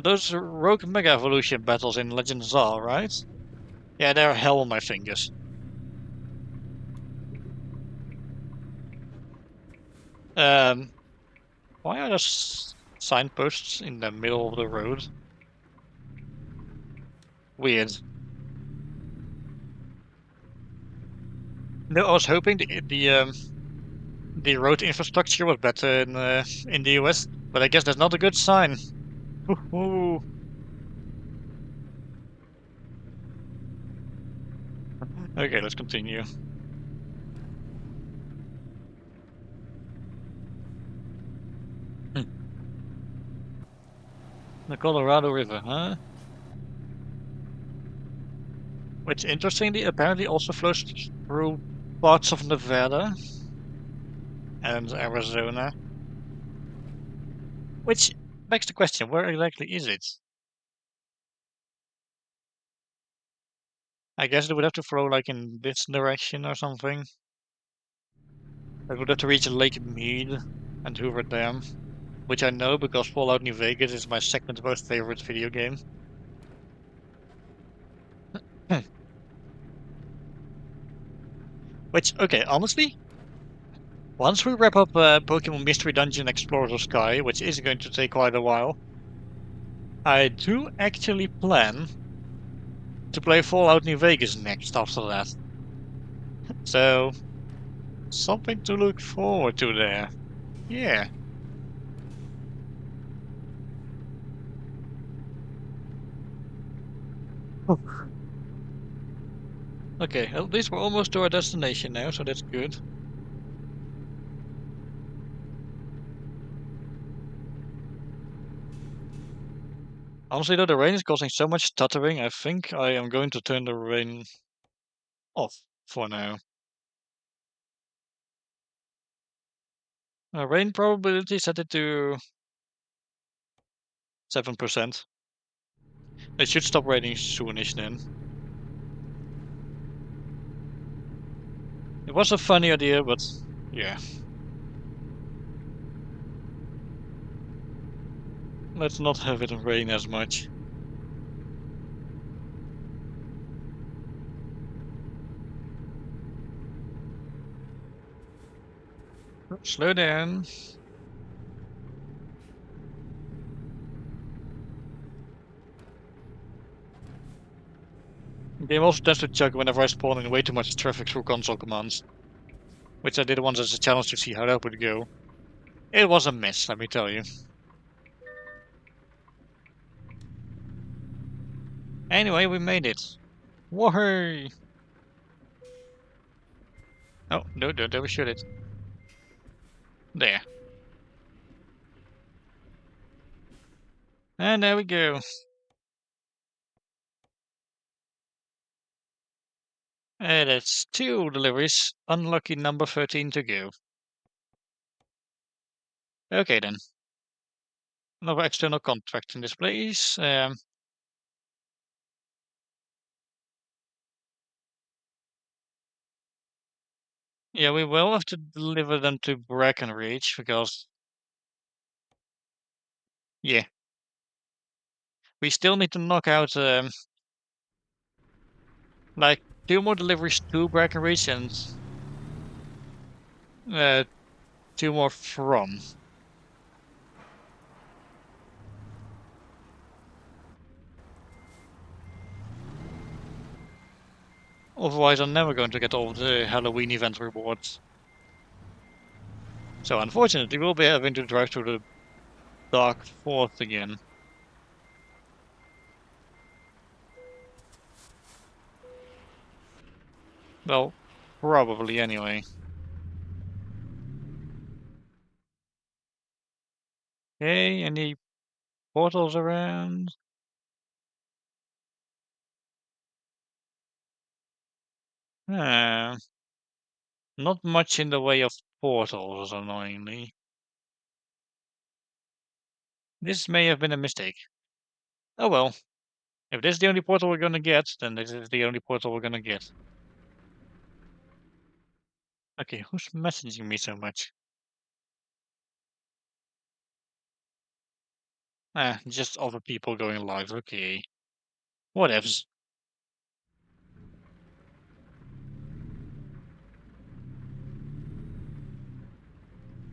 those Rogue Mega Evolution battles in Legend Zal, right? Yeah, they're hell on my fingers. Um, why are there signposts in the middle of the road? Weird. No, I was hoping the road infrastructure was better in the US, but I guess that's not a good sign. Woohoo! Okay, let's continue. The Colorado River, huh? Which, interestingly, apparently also flows through parts of Nevada and Arizona. Which begs the question, where exactly is it? I guess they would have to flow like in this direction or something. They would have to reach Lake Mead and Hoover Dam, which I know because Fallout New Vegas is my second most favorite video game. Which, okay, honestly, once we wrap up Pokemon Mystery Dungeon Explorers of Sky, which is going to take quite a while, I do actually plan to play Fallout New Vegas next after that. So, something to look forward to there. Yeah. Okay, at least we're almost to our destination now, so that's good. Honestly though, the rain is causing so much stuttering, I think I am going to turn the rain off for now. Rain probability set it to 7%. It should stop raining soonish then. It was a funny idea, but yeah. Let's not have it rain as much. Slow down. The game also tends to chug whenever I spawn in way too much traffic through console commands, which I did once as a challenge to see how that would go. It was a mess, let me tell you. Anyway, we made it. Woohoo! Oh, no, don't overshoot it. There. And there we go. And it's 2 deliveries. Unlucky number 13 to go. Okay then. Another external contract in this place. Yeah, we will have to deliver them to Brackenreach because, yeah, we still need to knock out like 2 more deliveries to Brackenreach and uh, 2 more from. Otherwise, I'm never going to get all the Halloween event rewards. So unfortunately, we'll be having to drive through the Dark Forest again. Well, probably anyway. Okay, any portals around? Uh, Not much in the way of portals, annoyingly. This may have been a mistake. Oh well. If this is the only portal we're gonna get, then this is the only portal we're gonna get. Okay, who's messaging me so much? Just other people going live, okay. Whatevs.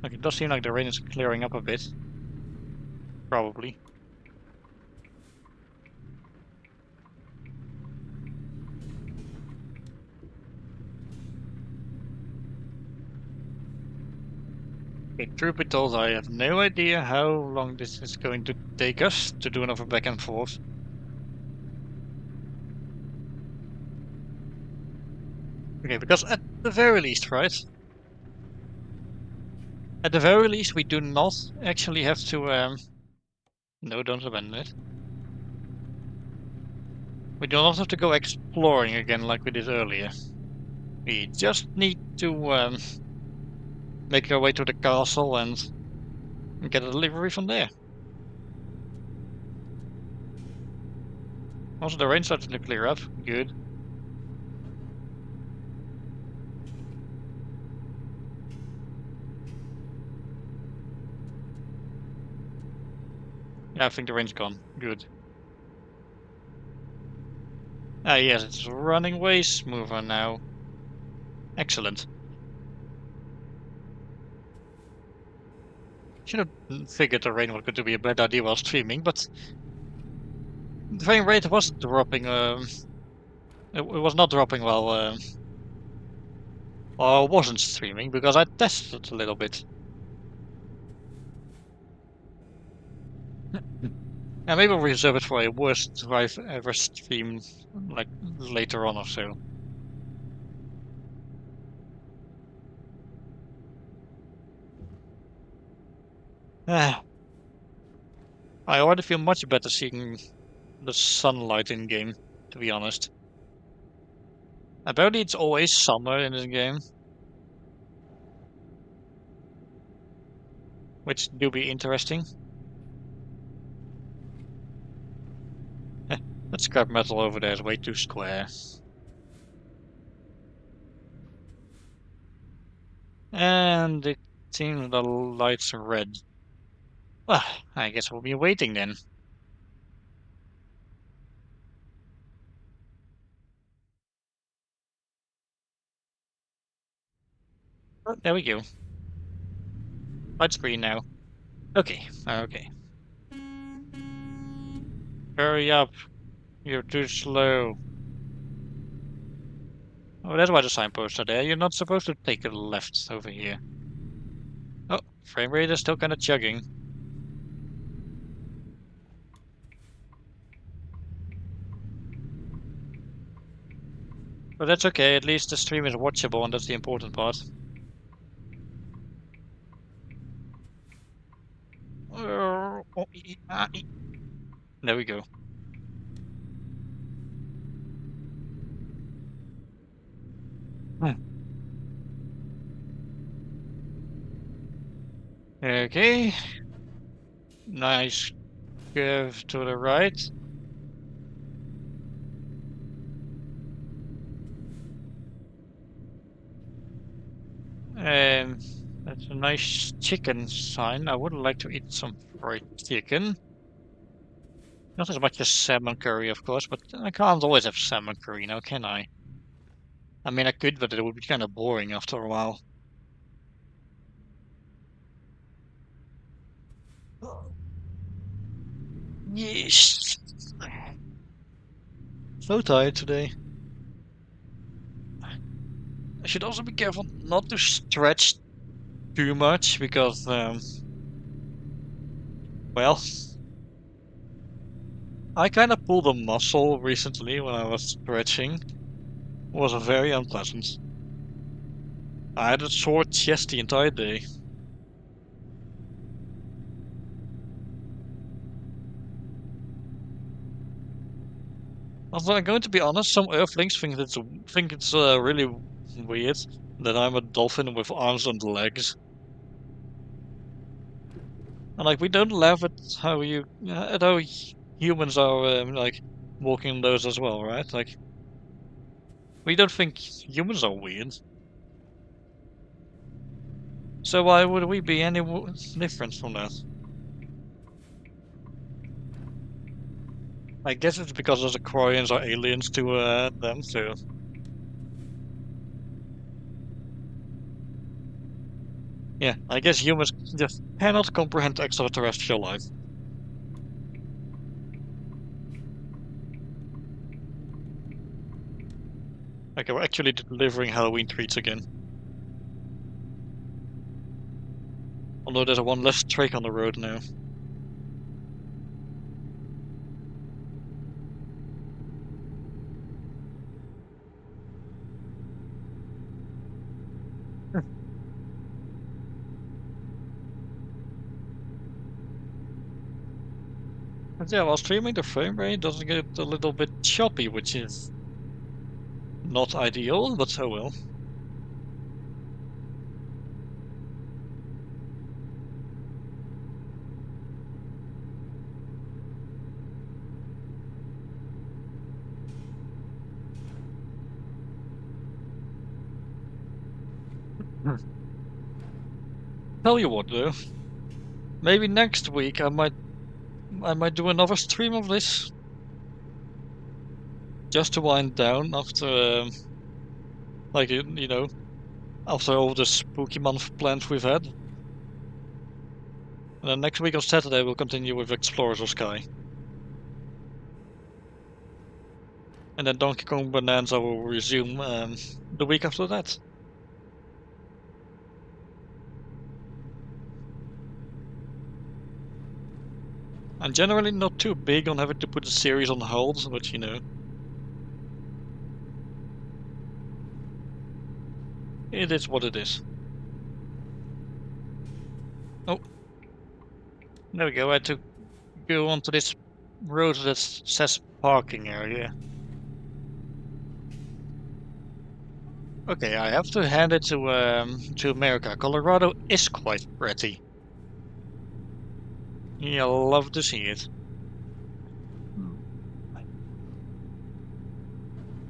Okay, it does seem like the rain is clearing up a bit. Probably. Okay, truth be told, I have no idea how long this is going to take us to do another back and forth. Okay, because at the very least, right? At the very least, we do not actually have to, no, don't abandon it. We do not have to go exploring again like we did earlier. We just need to make our way to the castle and get a delivery from there. Also, the rain started to clear up. Good. Yeah, I think the rain's gone. Good. Ah, yes, it's running way smoother now. Excellent. Should have figured the rain was going to be a bad idea while streaming, but the frame rate was dropping. It was not dropping while I wasn't streaming because I tested it a little bit. And maybe we'll reserve it for a worst drive ever stream, like later on or so. Ah, I already feel much better seeing the sunlight in game, to be honest. Apparently, it's always summer in this game, which do be interesting. That scrap metal over there is way too square. And it seems the lights are red. Well, I guess we'll be waiting then. Oh, there we go. Light screen now. Okay, okay. Hurry up. You're too slow. Oh, that's why the signposts are there. You're not supposed to take a left over here. Oh, frame rate is still kind of chugging. But that's okay. At least the stream is watchable, and that's the important part. There we go. Hmm. Okay. Nice curve to the right. Um, that's a nice chicken sign. I would like to eat some fried chicken. Not as much as salmon curry, of course, but I can't always have salmon curry now, can I? I mean, I could, but it would be kind of boring after a while. Yes. So tired today. I should also be careful not to stretch too much because, well, I kind of pulled a muscle recently when I was stretching. It was very unpleasant. I had a sore chest the entire day. Although I'm going to be honest, some Earthlings think it's really weird that I'm a dolphin with arms and legs. And like we don't laugh at how humans are like walking those as well, right? Like we don't think humans are weird. So why would we be any different from that? I guess it's because those Aquarians are aliens to them, so yeah, I guess humans just cannot comprehend extraterrestrial life. Okay, we're actually delivering Halloween treats again. Although there's one less truck on the road now. But yeah, while streaming, the frame rate doesn't get a little bit choppy, which is not ideal, but so well. Hmm. Tell you what, though, maybe next week I might do another stream of this just to wind down after like after all the spooky month plans we've had. And then next week on Saturday we'll continue with Explorers of Sky. And then Donkey Kong Bonanza will resume the week after that. I'm generally not too big on having to put a series on hold, but it is what it is. Oh, there we go. I had to go onto this road that says parking area. Okay, I have to hand it to America. Colorado is quite pretty. You'll love to see it. Hmm.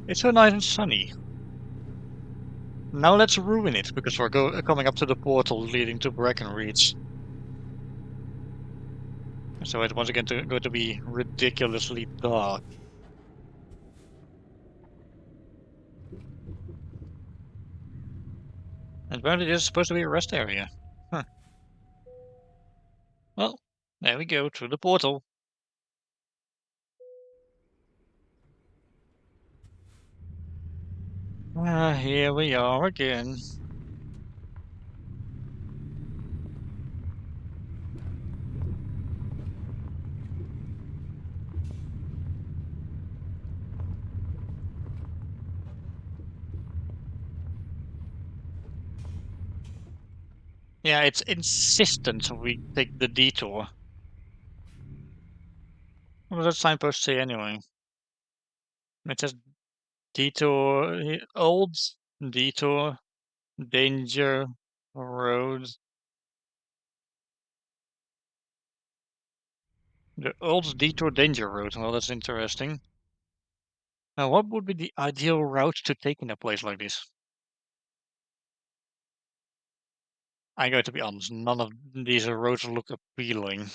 It's so nice and sunny. Now let's ruin it because we're coming up to the portal leading to Brackenreach. So it once again going to be ridiculously dark. And apparently this is supposed to be a rest area. Huh. Well, there we go, through the portal. Ah, here we are again. Yeah, it's insistent we take the detour. What does that signpost say anyway? It says detour, old detour, danger, road. The old detour danger road. Well, that's interesting. Now, what would be the ideal route to take in a place like this? I got to be honest, none of these roads look appealing.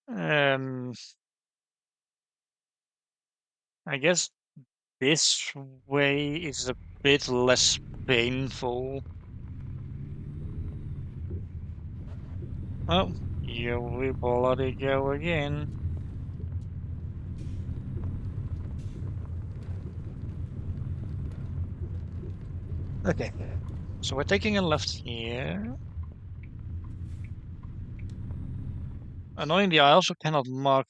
Um, I guess this way is a bit less painful. Oh, here we bloody go again. Okay, so we're taking a left here. Annoyingly, I also cannot mark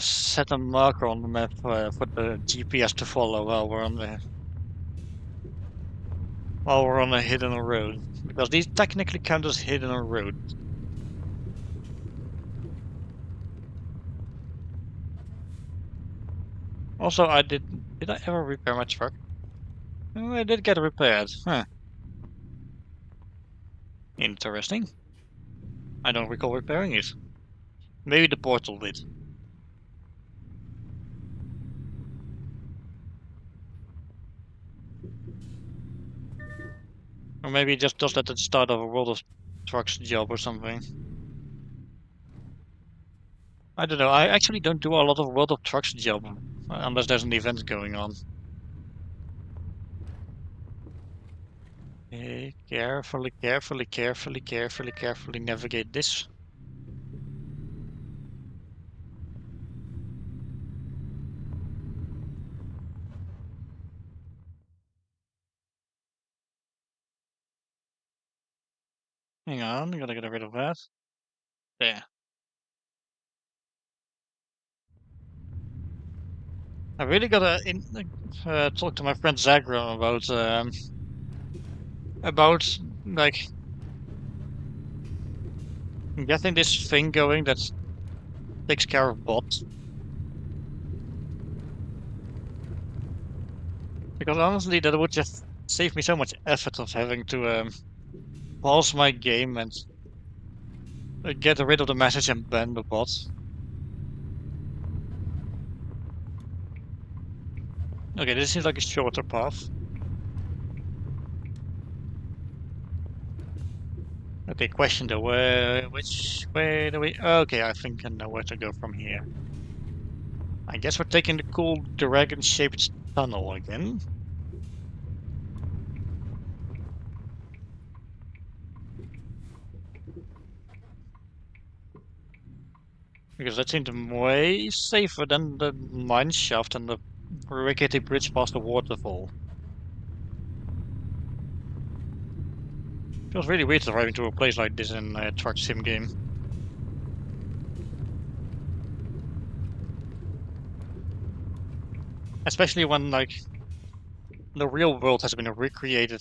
set a marker on the map for the GPS to follow while we're on a hidden road, because these technically count as hidden road. Also, did I ever repair my truck? Oh, I did get it repaired. Huh. Interesting. I don't recall repairing it. Maybe the portal did. Or maybe it just does that at the start of a World of Trucks job or something. I don't know. I actually don't do a lot of World of Trucks job unless there's an event going on. Okay, carefully, carefully, carefully, carefully, carefully navigate this. Hang on, gotta get rid of that. There. I really gotta talk to my friend Zagram about like getting this thing going that takes care of bots. Because honestly, that would just save me so much effort of having to pause my game and get rid of the message and ban the bot. Okay, this seems like a shorter path. Okay, question though, which way do we... Okay, I think I know where to go from here. I guess we're taking the cool dragon-shaped tunnel again. Because that seemed way safer than the mine shaft and the rickety bridge past the waterfall. Feels really weird driving to a place like this in a truck sim game. Especially when, like, the real world has been recreated.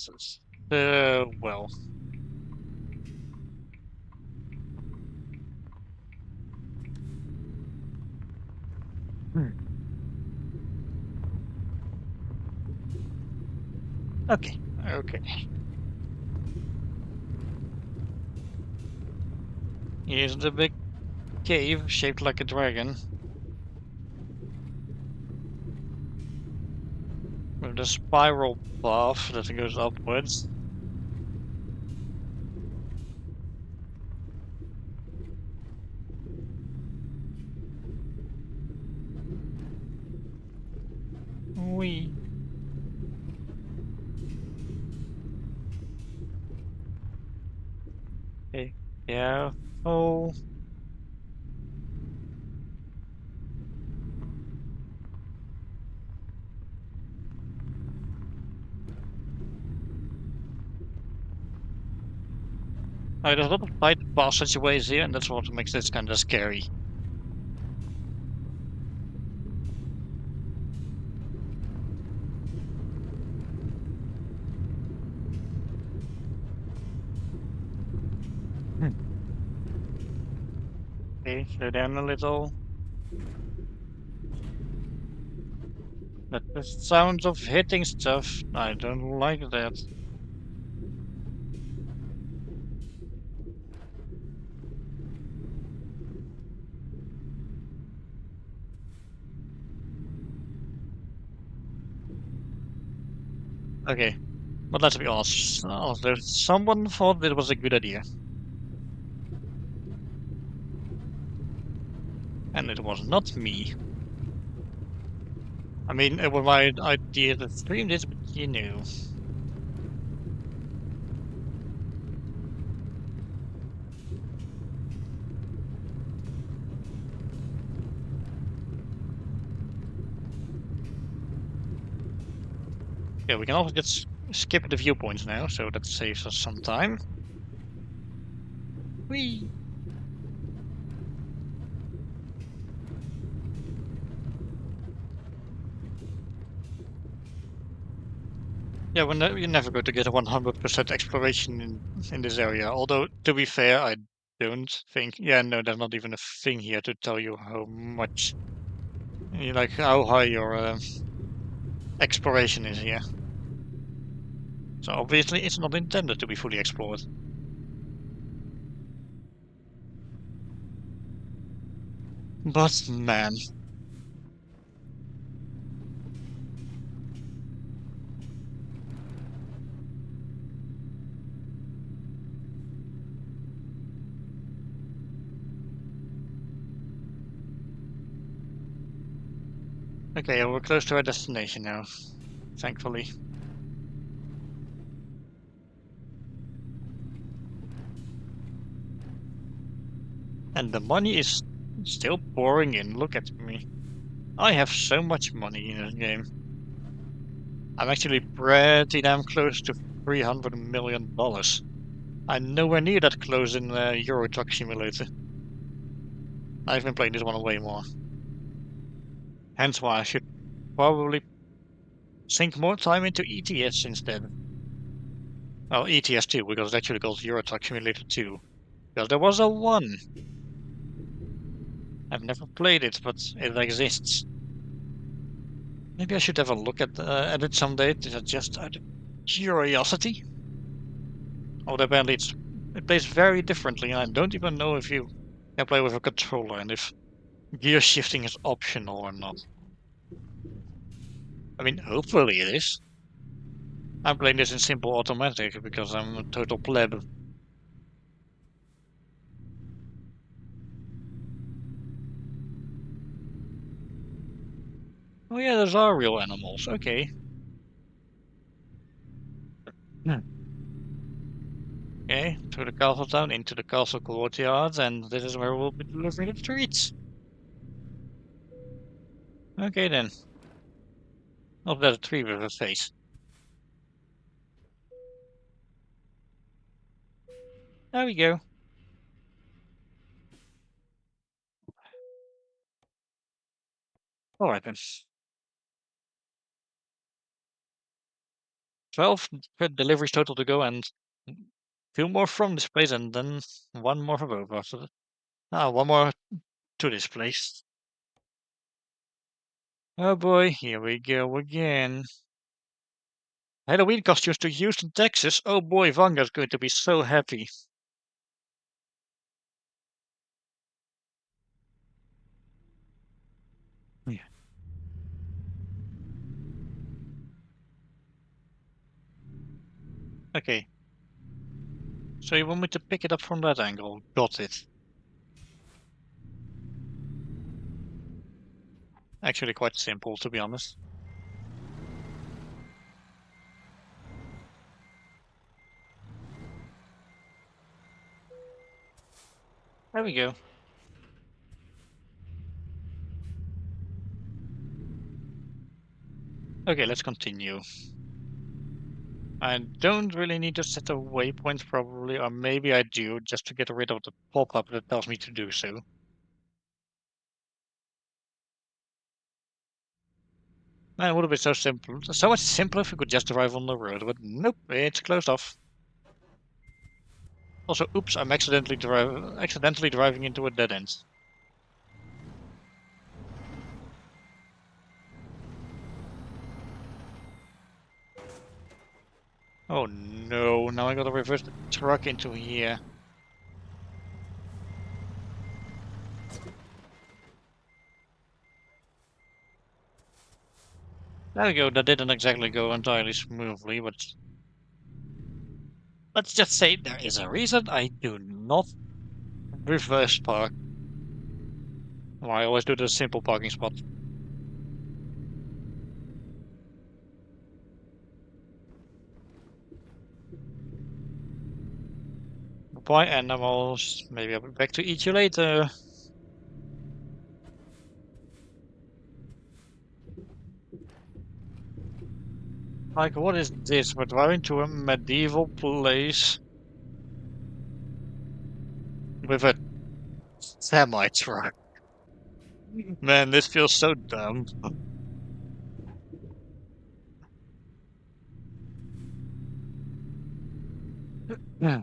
Well. Hmm. Okay, okay. Here's the big cave shaped like a dragon. With the spiral path that goes upwards. Wee. Okay. Yeah. Oh. There's a lot of side passageways here, and that's what makes this kind of scary. Hmm. Okay, slow down a little. But the sounds of hitting stuff, I don't like that. Okay, but let's be honest, someone thought it was a good idea, and it was not me. I mean, it was my idea to stream this, but you know. Yeah, we can also just skip the viewpoints now, so that saves us some time. Whee! Yeah, you're never going to get a 100% exploration in this area. Although, to be fair, I don't think... Yeah, no, there's not even a thing here to tell you how much... Like, how high your exploration is here. So obviously it's not intended to be fully explored. But man. Okay, we're close to our destination now, thankfully. And the money is still pouring in, look at me. I have so much money in this game. I'm actually pretty damn close to $300 million. I'm nowhere near that close in Euro Truck Simulator. I've been playing this one way more. Hence why I should probably sink more time into ETS instead. Well, ETS 2, because it's actually called Euro Truck Simulator 2. Because there was a 1. I've never played it, but it exists. Maybe I should have a look at it someday, just out of curiosity. Although apparently it plays very differently, and I don't even know if you can play with a controller and if gear shifting is optional or not. I mean, hopefully it is. I'm playing this in simple automatic because I'm a total pleb. Oh yeah, those are real animals. Okay. Hmm. Okay, through the castle town, into the castle courtyard, and this is where we'll be delivering the treats. Okay then. Not that a tree with a face. There we go. Alright then. 12 deliveries total to go, and 2 more from this place, and then 1 more from over. So, one more to this place. Oh boy, here we go again. Halloween costumes to Houston, Texas. Oh boy, Vanga's going to be so happy. Yeah. Okay, so you want me to pick it up from that angle? Got it. Actually quite simple, to be honest. There we go. Okay, let's continue. I don't really need to set a waypoint probably, or maybe I do, just to get rid of the pop-up that tells me to do so. Man, it would have been so simple. So much simpler if we could just drive on the road, but nope, it's closed off. Also, oops, I'm accidentally driving into a dead end. Oh no, now I gotta reverse the truck into here. There we go, that didn't exactly go entirely smoothly, but let's just say there is a reason I do not reverse park. Well, I always do the simple parking spot. Bye animals, maybe I'll be back to eat you later. Like, what is this? We're driving to a medieval place with a semi-truck. Man, this feels so dumb. Yeah.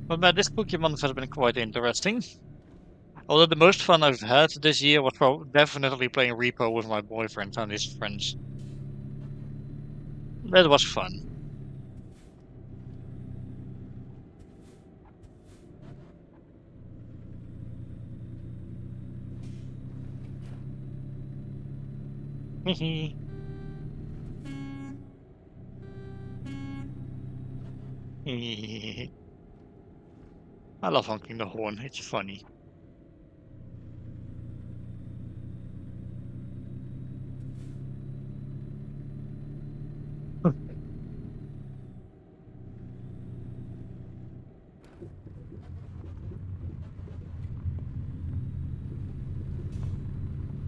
But man, this Pokemon has been quite interesting. Although the most fun I've had this year was definitely playing Repo with my boyfriend and his friends. That was fun. I love honking the horn, it's funny.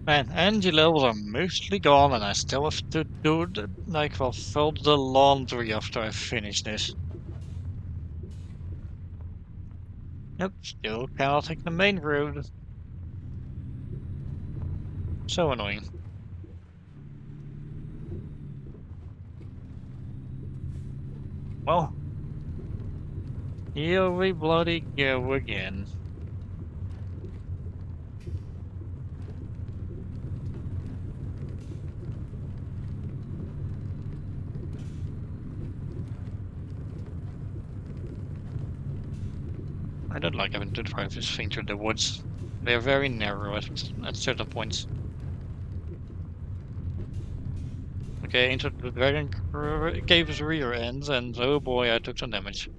Man, energy levels are mostly gone, and I still have to do well, fold the laundry after I finish this. Yep, still cannot take the main road. So annoying. Well, here we bloody go again. I don't like having to drive this thing through the woods. They are very narrow at certain points. Okay, into the dragon cave's rear end, and oh boy, I took some damage.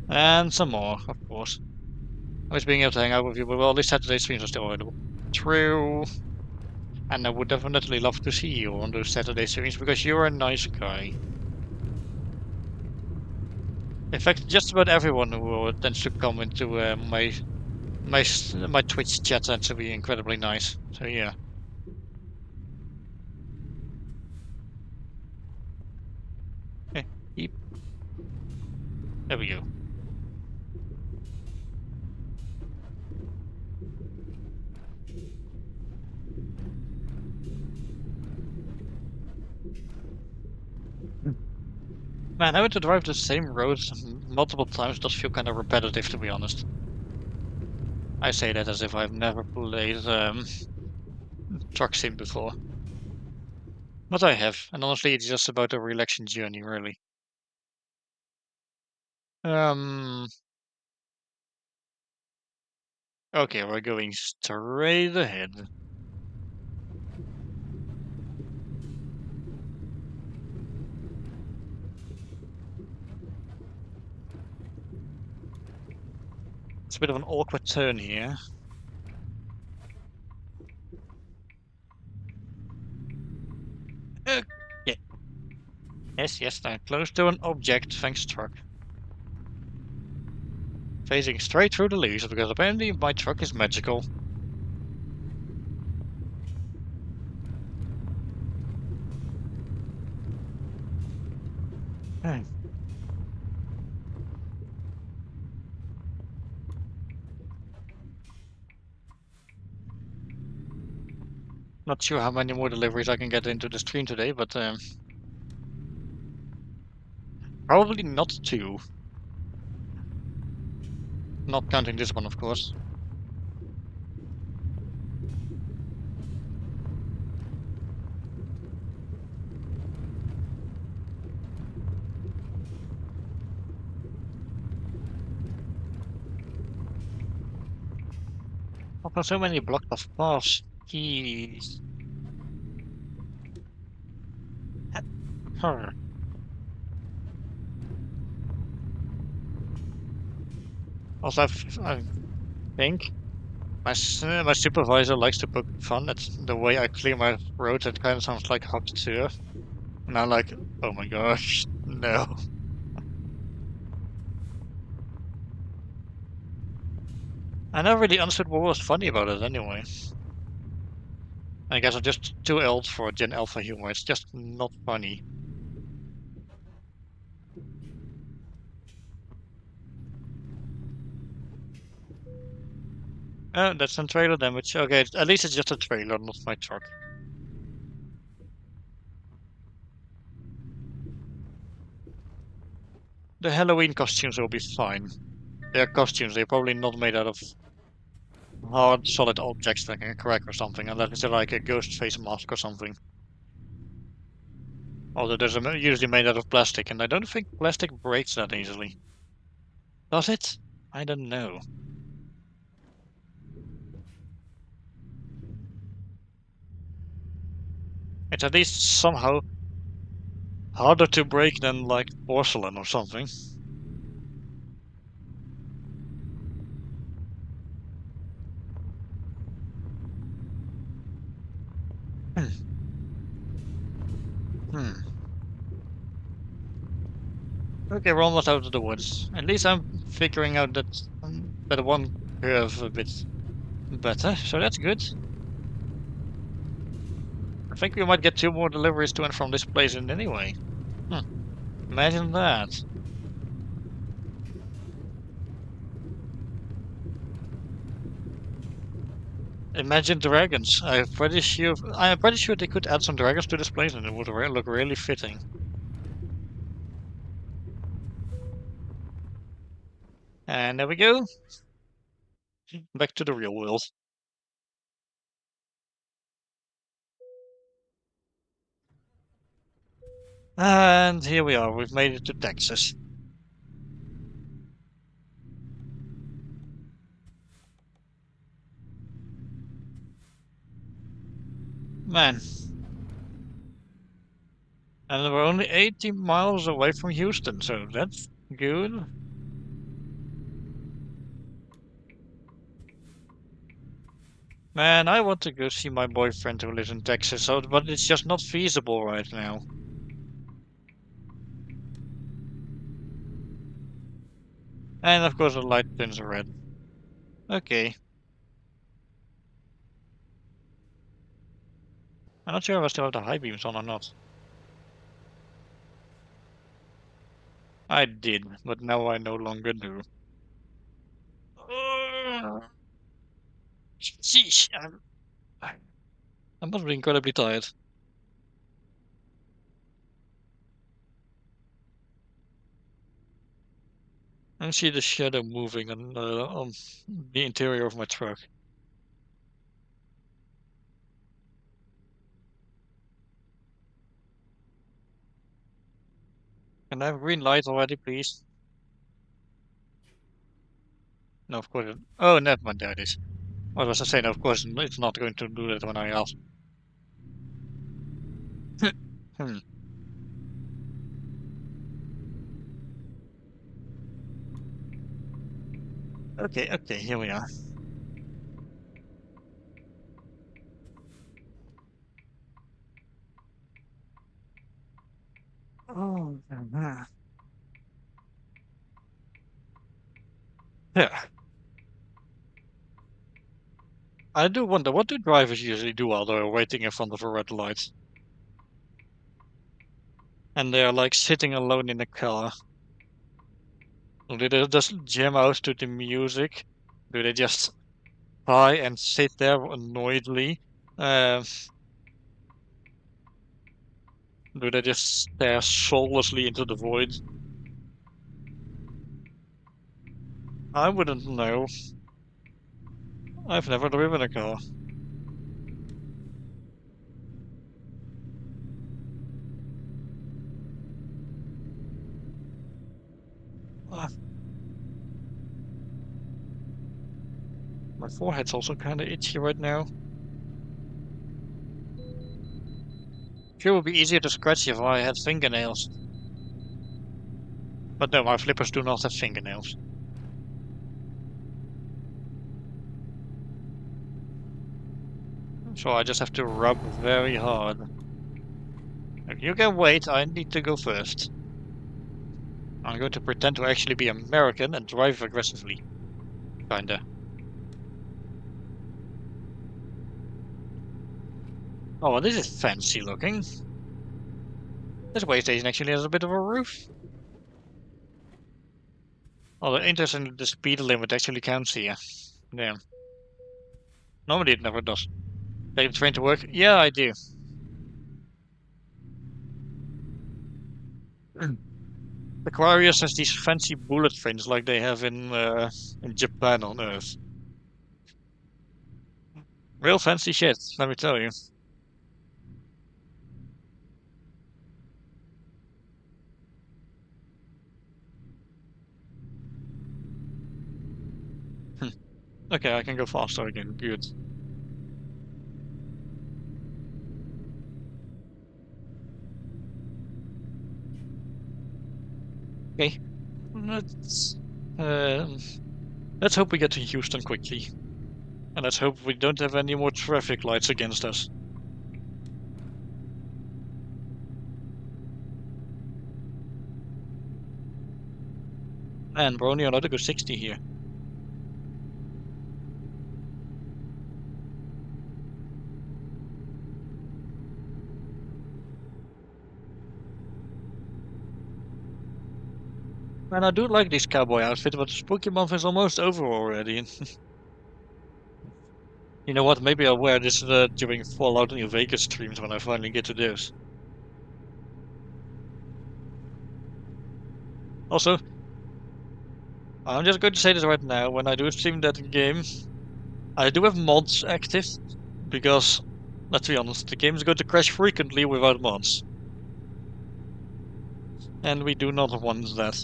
And some more, of course. I was being able to hang out with you, but well, at least Saturday streams are still available. True. And I would definitely love to see you on those Saturday streams because you're a nice guy. In fact, just about everyone who tends to come into my Twitch chat tends to be incredibly nice. So yeah. Eh, Yep, there we go. Man, having to drive the same roads multiple times does feel kind of repetitive, to be honest. I say that as if I've never played Truck Sim before. But I have, and honestly, it's just about a relaxing journey, really. Um, okay, we're going straight ahead. It's a bit of an awkward turn here. Yeah. Yes, yes, I'm close to an object, thanks truck. Facing straight through the leaves because apparently my truck is magical. Hmm. Not sure how many more deliveries I can get into the stream today, but probably not two. Not counting this one, of course. I've got so many blocked off paths. Jeez. Huh. Also, I think my supervisor likes to poke fun at the way I clear my road. It kind of sounds like hot turf. And I'm like, oh my gosh, no. I never really understood what was funny about it anyway. I guess I'm just too old for Gen Alpha humor. It's just not funny. That's some trailer damage. Okay, at least it's just a trailer, not my truck. The Halloween costumes will be fine. They're costumes. They're probably not made out of hard, solid objects that can crack or something, unless it's like a ghost face mask or something. Although those are usually made out of plastic, and I don't think plastic breaks that easily. Does it? I don't know. It's at least somehow harder to break than like porcelain or something. Hmm. Okay, we're almost out of the woods. At least I'm figuring out that one curve a bit better, so that's good. I think we might get 2 more deliveries to and from this place in anyway. Hmm. Imagine that. Imagine dragons. I'm pretty sure they could add some dragons to this place and it would look really fitting. And there we go. Back to the real world. And here we are. We've made it to Texas. Man, and we're only 80 miles away from Houston, so that's good. Man, I want to go see my boyfriend who lives in Texas, but it's just not feasible right now. And of course the light turns red. Okay. I'm not sure if I still have the high beams on or not. I did, but now I no longer do. Sheesh, I must be incredibly tired. I see the shadow moving on the interior of my truck. Can I have green light already, please? No, of course. Oh, never mind. There it is. What was I saying? Of course, it's not going to do that when I ask. Hmm. Okay, okay, here we are. Oh, yeah. I do wonder, what do drivers usually do while they're waiting in front of a red light? And they're like sitting alone in a car. Do they just jam out to the music? Do they just try and sit there annoyedly? Uh, do they just stare soullessly into the void? I wouldn't know. I've never driven a car. Ah, my forehead's also kind of itchy right now. Sure, it would be easier to scratch if I had fingernails. But no, my flippers do not have fingernails. So I just have to rub very hard. If you can wait, I need to go first. I'm going to pretend to actually be American and drive aggressively. Kinda. Oh, well, this is fancy looking. This way station actually has a bit of a roof. Although interesting, the speed limit actually counts here. Damn. Normally it never does. Take the train to work? Yeah, I do. Aquarius has these fancy bullet trains like they have in Japan on Earth. Real fancy shit, let me tell you. Okay, I can go faster again. Good. Okay. Let's um, let's hope we get to Houston quickly. And let's hope we don't have any more traffic lights against us. And we're only allowed to go 60 here. And I do like this cowboy outfit, but the spooky month is almost over already. You know what? Maybe I'll wear this during Fallout New Vegas streams when I finally get to those. Also, I'm just going to say this right now. When I do stream that game, I do have mods active because, let's be honest, the game is going to crash frequently without mods. And we do not want that.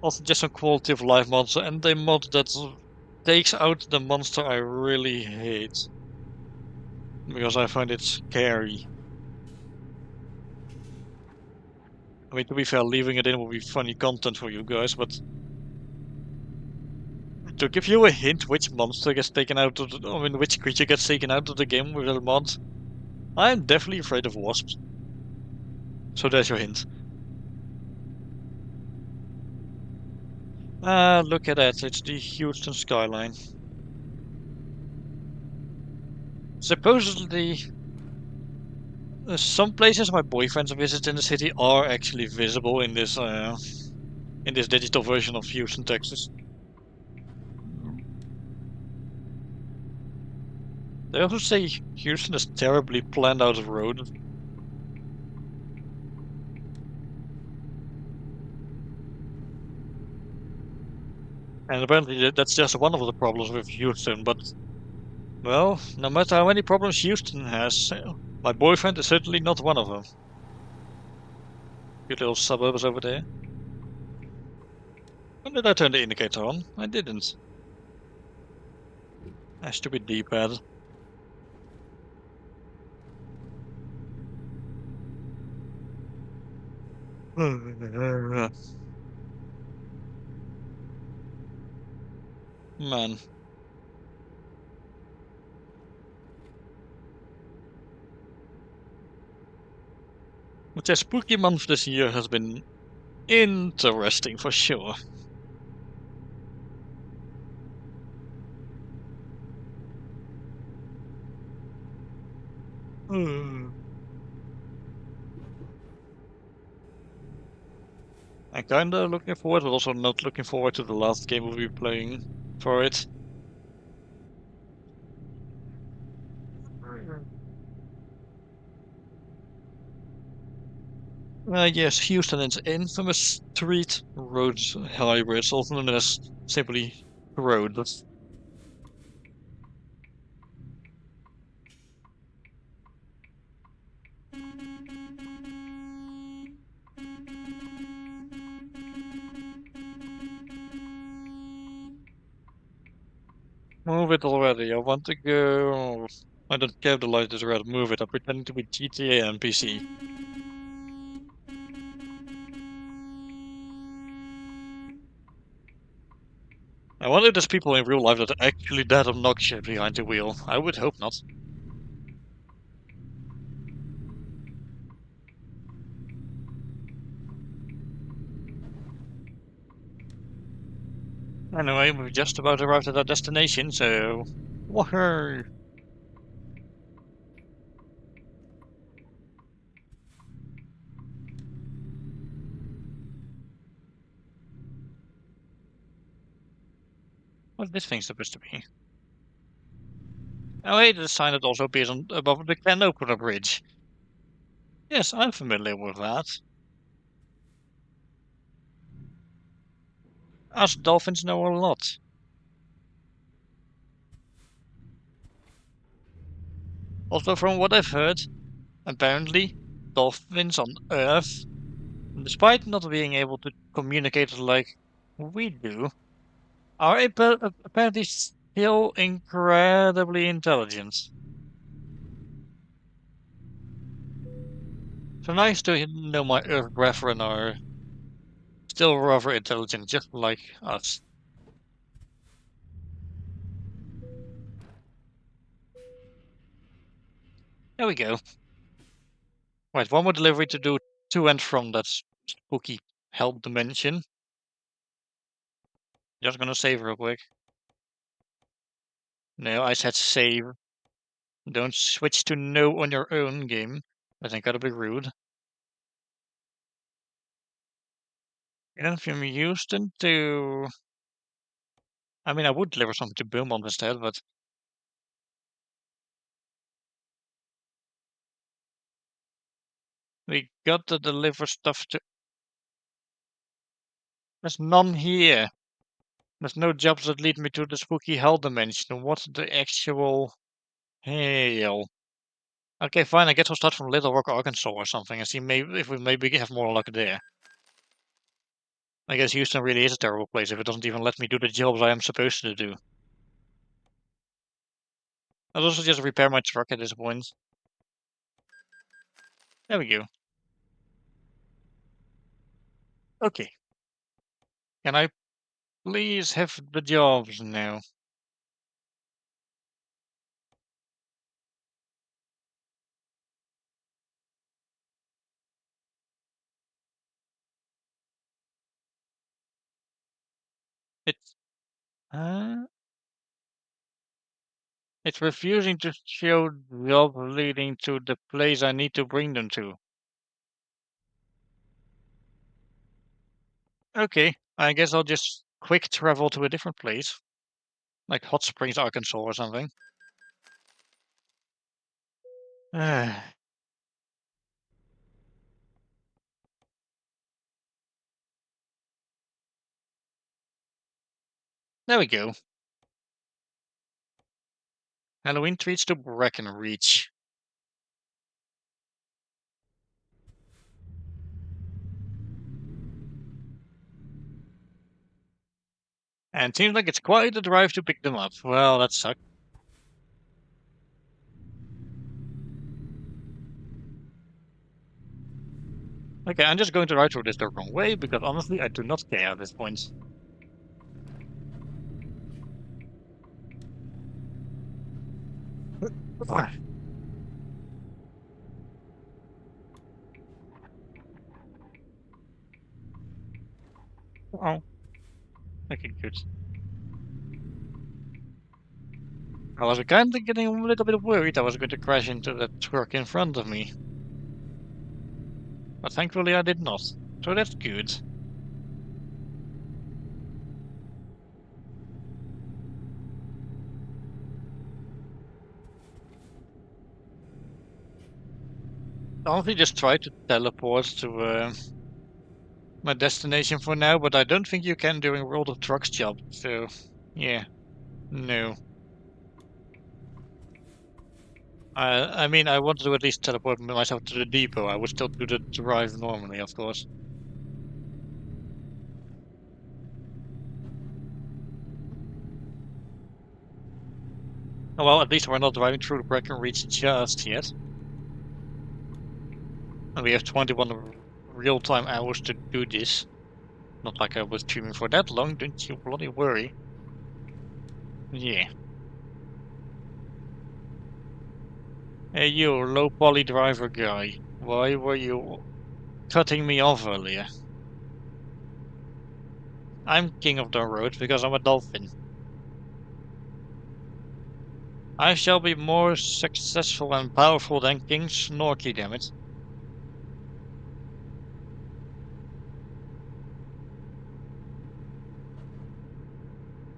Also, just some quality of life mods and a mod that takes out the monster I really hate. Because I find it scary. I mean, to be fair, leaving it in will be funny content for you guys, but to give you a hint which monster gets taken out of the, I mean, which creature gets taken out of the game with a mod, I'm definitely afraid of wasps. So there's your hint. Ah, look at that, it's the Houston skyline. Supposedly, some places my boyfriends visit in the city are actually visible in this digital version of Houston, Texas. They also say Houston is terribly planned out of road. And apparently that's just one of the problems with Houston, but well, no matter how many problems Houston has, my boyfriend is certainly not one of them. Cute little suburbs over there. When did I turn the indicator on? I didn't. Ah, stupid D-pad. Man. But the spooky month this year has been interesting for sure. I'm kinda looking forward, but also not looking forward to the last game we'll be playing for it. Yes, Houston is infamous street road hybrids, also known as simply roads. Move it already. I want to go. I don't care if the light is red. Move it. I'm pretending to be GTA NPC. I wonder if there's people in real life that are actually that obnoxious behind the wheel. I would hope not. Anyway, we've just about arrived at our destination, so. Woohoo! What's this thing supposed to be? Oh, hey, the sign that also appears on above the can opener bridge. Yes, I'm familiar with that. Us dolphins know a lot. Also, from what I've heard, apparently, dolphins on Earth, despite not being able to communicate like we do, are apparently still incredibly intelligent. So nice to know my Earth brethren are still rather intelligent, just like us. There we go. Right, one more delivery to do to and from that spooky hell dimension. Just gonna save real quick. No, I said save. Don't switch to no on your own game. I think that'd be rude. And from Houston to... I mean, I would deliver something to Beaumont instead, but we got to deliver stuff to... There's none here. There's no jobs that lead me to the spooky hell dimension. What the actual hell? Okay, fine. I guess we'll start from Little Rock, Arkansas or something and see maybe if we maybe have more luck there. I guess Houston really is a terrible place if it doesn't even let me do the jobs I am supposed to do. I'll also just repair my truck at this point. There we go. Okay. Can I please have the jobs now? It's uh, it's refusing to show job leading to the place I need to bring them to. Okay, I guess I'll just quick travel to a different place, like Hot Springs, Arkansas or something. There we go. Halloween treats to Brackenreach. And seems like it's quite a drive to pick them up. Well, that sucks. Okay, I'm just going to ride through this the wrong way because honestly, I do not care at this point. Oh, okay, good. I was kind of getting a little bit worried I was going to crash into the truck in front of me. But thankfully I did not. So that's good. I honestly just tried to teleport to my destination for now, but I don't think you can during World of Trucks job. So, yeah, no. I mean, I wanted to at least teleport myself to the depot. I would still do the drive normally, of course. Oh, well, at least we're not driving through the Brackenreach just yet. And we have 21 real-time hours to do this. Not like I was streaming for that long, don't you bloody worry. Yeah. Hey, you low poly driver guy. Why were you cutting me off earlier? I'm king of the road because I'm a dolphin. I shall be more successful and powerful than King Snorky, damn it.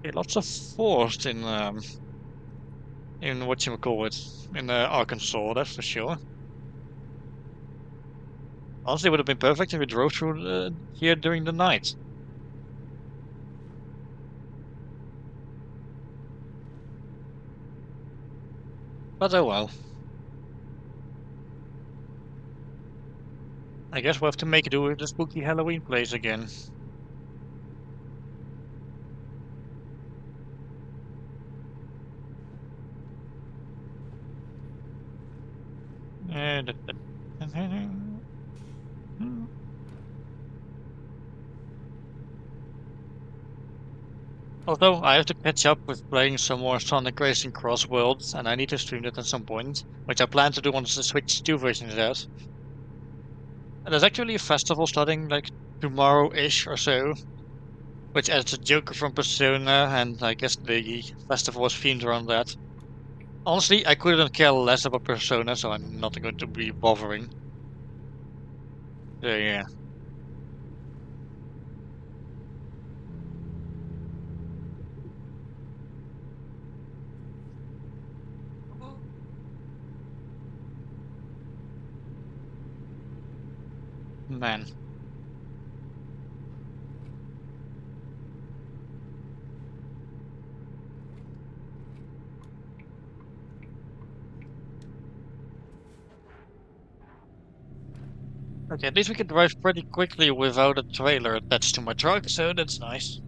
Okay, lots of force in whatchamacallit, in Arkansas, that's for sure. Honestly, it would have been perfect if we drove through here during the night. But oh well. I guess we'll have to make do with the spooky Halloween place again. Uh, da- da- Although I have to catch up with playing some more Sonic Racing Cross Worlds, and I need to stream that at some point, which I plan to do once the Switch 2 version is out. And there's actually a festival starting like tomorrow-ish or so, which adds a Joker from Persona, and I guess the festival is themed around that. Honestly, I couldn't care less about Persona, so I'm not going to be bothering. So yeah. Man. Okay, at least we can drive pretty quickly without a trailer attached to my truck, so that's nice.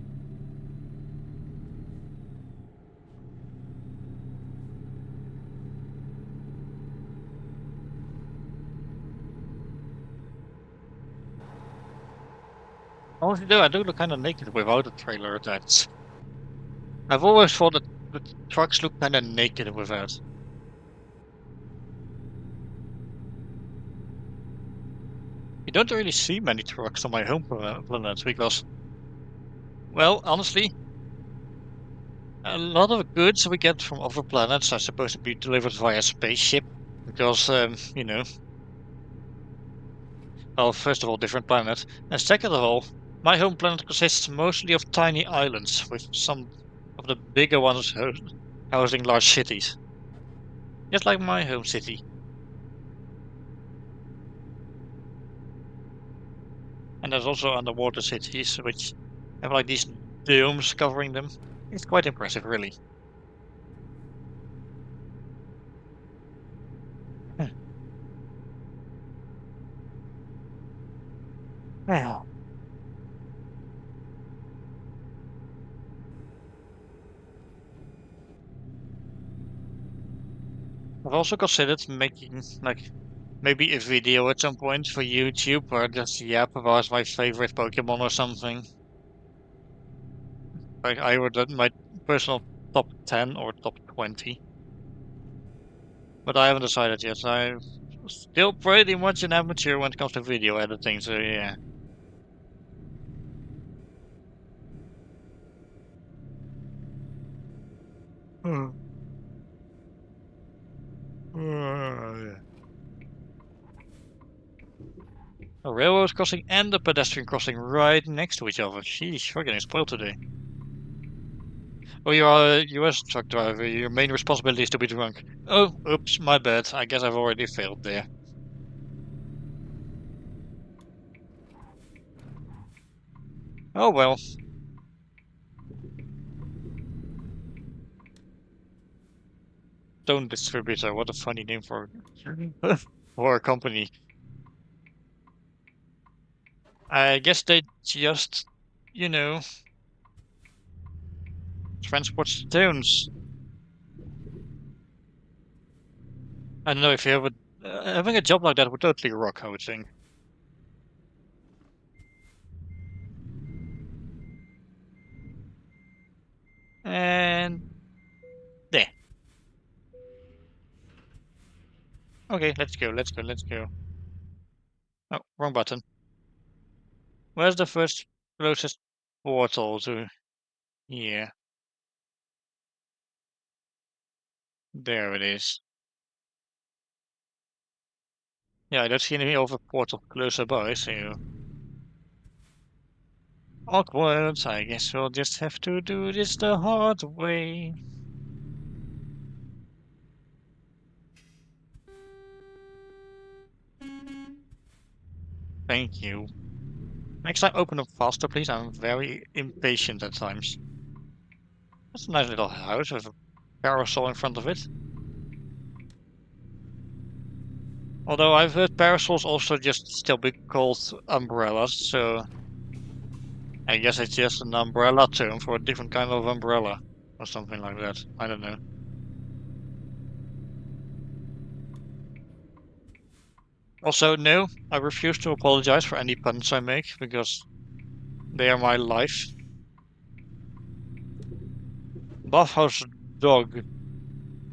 Honestly, though, I do look kind of naked without a trailer attached. I've always thought that the trucks look kind of naked without. You don't really see many trucks on my home planet because, well, honestly, a lot of goods we get from other planets are supposed to be delivered via spaceship because, well, first of all, different planet, and second of all, my home planet consists mostly of tiny islands with some of the bigger ones housing large cities, just like my home city. And there's also underwater cities which have like these domes covering them. It's quite impressive, really. Well, I've also considered making like maybe a video at some point for YouTube where I just yap about my favorite Pokemon or something. Like I would my personal top 10 or top 20. But I haven't decided yet. I'm still pretty much an amateur when it comes to video editing, so yeah. Hmm. Yeah. A railroad crossing and a pedestrian crossing right next to each other. Sheesh, we're getting spoiled today. Oh, you are a US truck driver. Your main responsibility is to be drunk. Oh, oops, my bad. I guess I've already failed there. Oh well, Stone Distributor. What a funny name for for a company. I guess they just, you know, transport stones. I don't know if you have having a job like that would totally rock, I would think. And there. Okay, let's go, let's go, let's go. Oh, wrong button. Where's the first closest portal to here? There it is. Yeah, I don't see any other portal closer by, so awkward. I guess we'll just have to do this the hard way. Thank you. Next time, open up faster, please. I'm very impatient at times. That's a nice little house with a parasol in front of it. Although I've heard parasols also just still be called umbrellas, so I guess it's just an umbrella term for a different kind of umbrella or something like that. I don't know. Also, no, I refuse to apologize for any puns I make because they are my life. Bathhouse dog.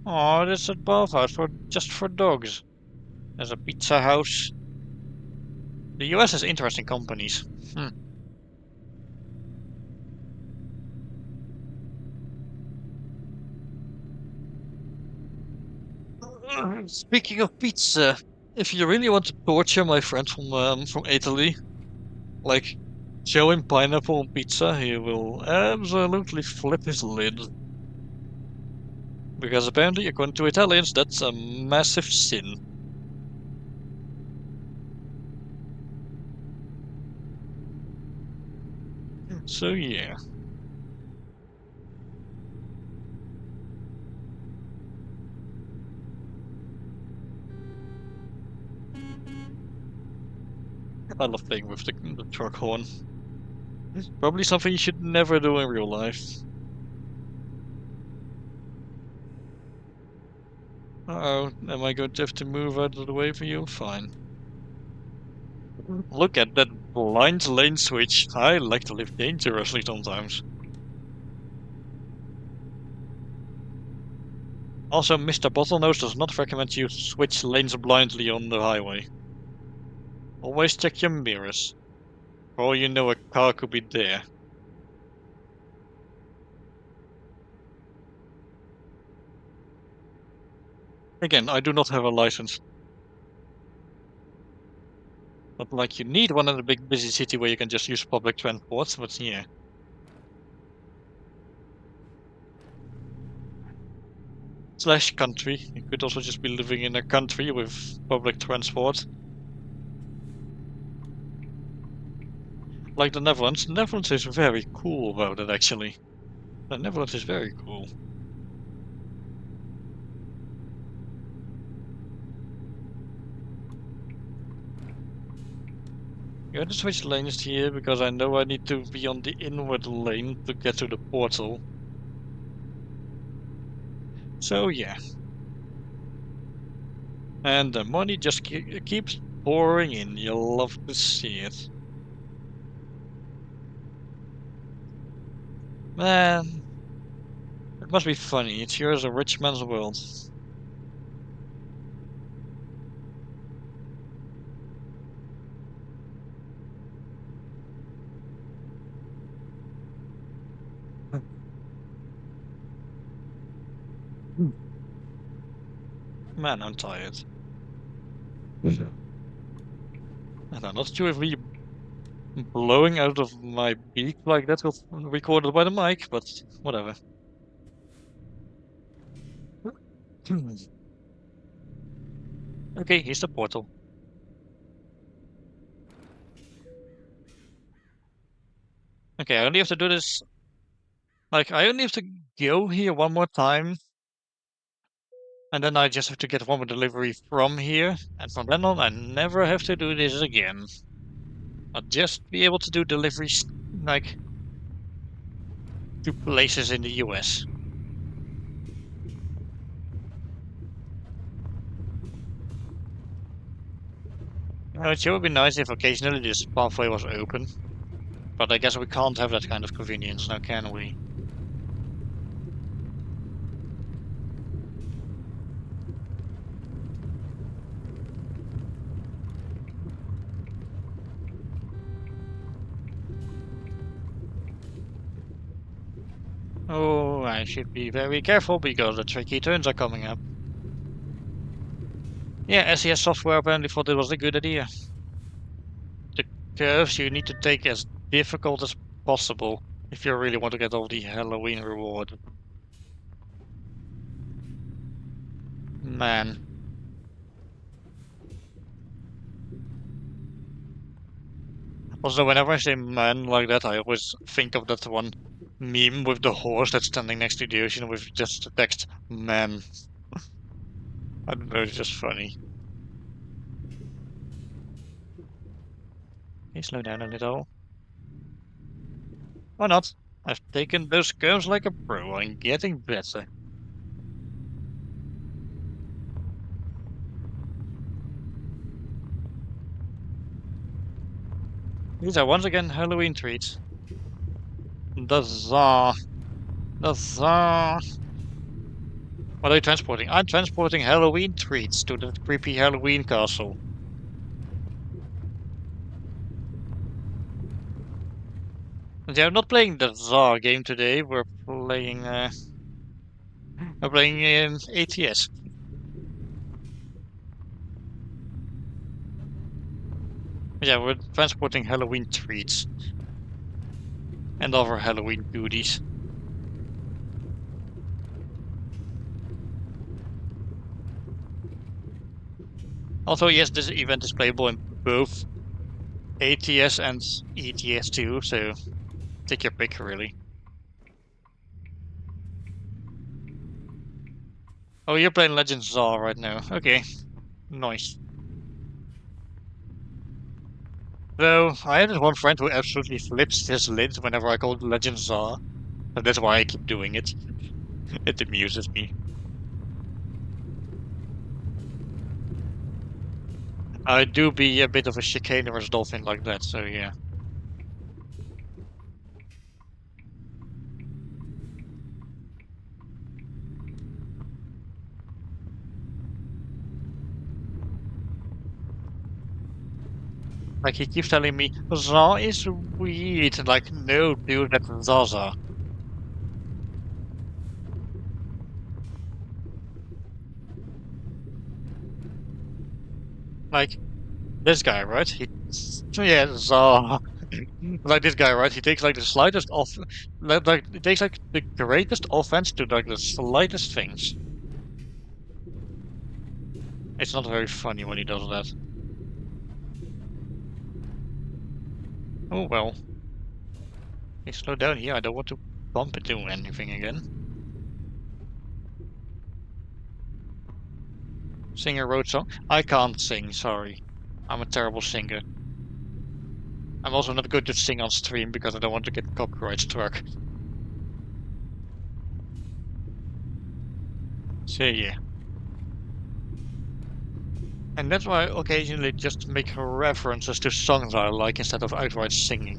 Oh, that's a bathhouse for just for dogs. There's a pizza house. The US has interesting companies. Hmm. Speaking of pizza, if you really want to torture my friend from Italy, like show him pineapple on pizza, he will absolutely flip his lid. Because apparently, according to Italians, that's a massive sin. So yeah, I love playing with the truck horn. Probably something you should never do in real life. Uh-oh, am I going to have to move out of the way for you? Fine. Look at that blind lane switch. I like to live dangerously sometimes. Also, Mr. Bottlenose does not recommend you switch lanes blindly on the highway. Always check your mirrors. For all you know, a car could be there. Again, I do not have a license. Not like you need one in a big busy city where you can just use public transport, but yeah. Slash country. You could also just be living in a country with public transport. Like the Netherlands. The Netherlands is very cool about it, actually. The Netherlands is very cool. You have to switch lanes here because I know I need to be on the inward lane to get to the portal. So yeah. And the money just keeps pouring in. You'll love to see it. Man, it must be funny. It's here as a rich man's world. Man, I'm tired. And I'm not sure if me blowing out of my beak like that was recorded by the mic, but whatever. Okay, here's the portal. Okay, I only have to do this. Like, I only have to go here one more time, and then I just have to get one more delivery from here, and from then on, I never have to do this again. I'll just be able to do deliveries, like, to places in the US. It sure would be nice if occasionally this pathway was open, but I guess we can't have that kind of convenience now, can we? Oh, I should be very careful because the tricky turns are coming up. Yeah, SES software apparently thought it was a good idea. The curves you need to take as difficult as possible if you really want to get all the Halloween reward. Man. Also, whenever I say man like that, I always think of that one meme with the horse that's standing next to the ocean with just the text, man. I don't know, it's just funny. Can you slow down a little? Why not? I've taken those curves like a pro. I'm getting better. These are once again Halloween treats. The za. The za. What are you transporting? I'm transporting Halloween treats to the creepy Halloween castle. But yeah, I'm not playing the Tsar game today. We're playing in ATS. Yeah, we're transporting Halloween treats and other Halloween goodies. Also, yes, this event is playable in both ATS and ETS too, so take your pick, really. Oh, you're playing Legends Czar right now. Okay, nice. Though, I have this one friend who absolutely flips his lid whenever I call Legends Czar, so that's why I keep doing it. It amuses me. I do be a bit of a chicanerous dolphin like that, so yeah. Like, he keeps telling me, Za is weird. Like, no, dude, that's Zaza. Like, this guy, right? Yeah, Za. Like, this guy, right? He takes, like, the slightest off, he takes, like, the greatest offense to, like, the slightest things. It's not very funny when he does that. Oh, well. Hey, slow down here. I don't want to bump into anything again. Sing a road song? I can't sing, sorry. I'm a terrible singer. I'm also not good to sing on stream because I don't want to get copyright struck. So yeah. And that's why I occasionally just make references to songs I like instead of outright singing.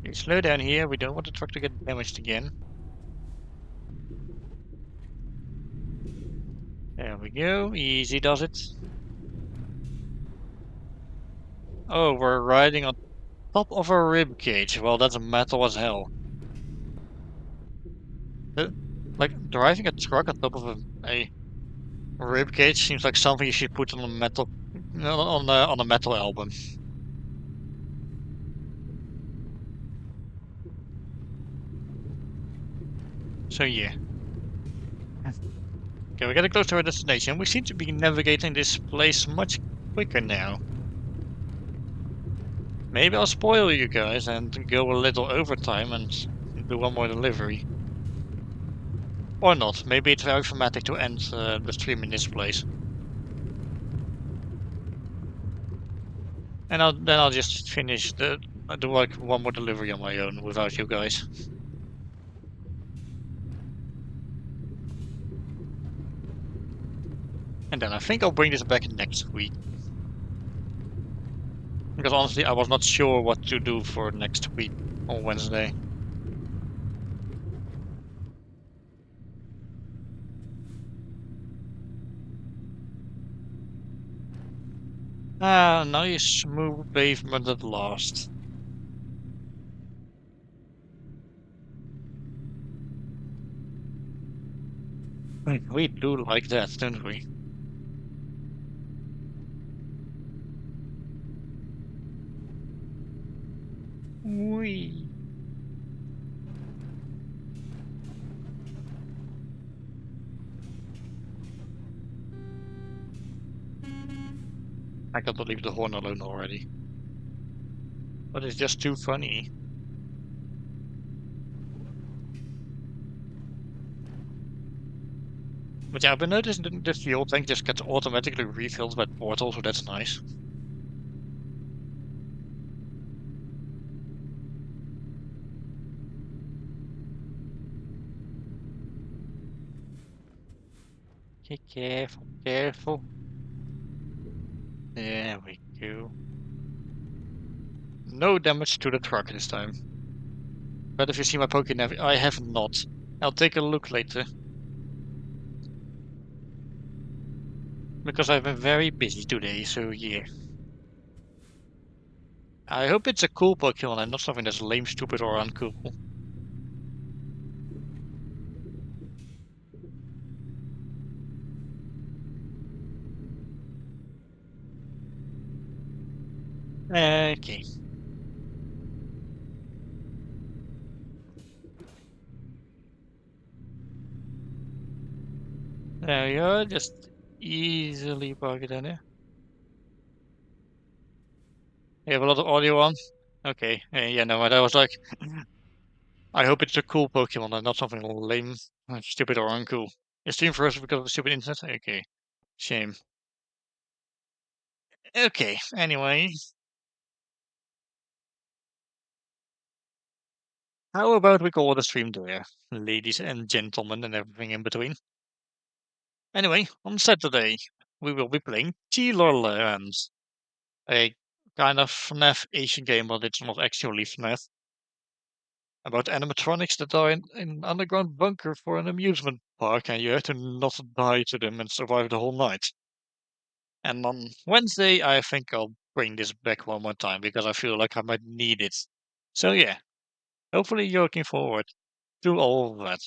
Okay, slow down here, we don't want the truck to get damaged again. There we go, easy does it. Oh, we're riding on top of a rib cage. Well, that's metal as hell. Uh, Like, driving a truck on top of a rib cage seems like something you should put on a metal, no, on a metal album. So yeah. Okay, we're getting close to our destination. We seem to be navigating this place much quicker now. Maybe I'll spoil you guys and go a little overtime and do one more delivery. Or not. Maybe it's very dramatic to end the stream in this place. And then I'll just finish do like one more delivery on my own without you guys. And then I think I'll bring this back next week. Because honestly, I was not sure what to do for next week on Wednesday. Ah, nice smooth pavement at last. We do like that, don't we? We. I can't leave the horn alone already. But it's just too funny. But yeah, I've been noticing that the fuel tank just gets automatically refilled by portal, so that's nice. Okay, careful, careful. There we go. No damage to the truck this time. But if you see my Pokénav, I have not. I'll take a look later. Because I've been very busy today, so yeah. I hope it's a cool Pokemon and not something that's lame, stupid, or uncool. Okay. There you go. Just easily park it in there. You have a lot of audio on. Okay. Yeah, no, I was like, I hope it's a cool Pokemon and not something lame, stupid, or uncool. Your stream first because of the stupid internet? Okay. Shame. Okay. Anyway, how about we call it a stream there, ladies and gentlemen, and everything in between? Anyway, on Saturday, we will be playing Lands, a kind of FNAF Asian game, but it's not actually FNAF, about animatronics that are in an underground bunker for an amusement park, and you have to not die to them and survive the whole night. And on Wednesday, I think I'll bring this back one more time because I feel like I might need it. So yeah, hopefully you're looking forward to all of that.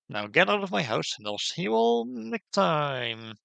Now get out of my house and I'll see you all next time.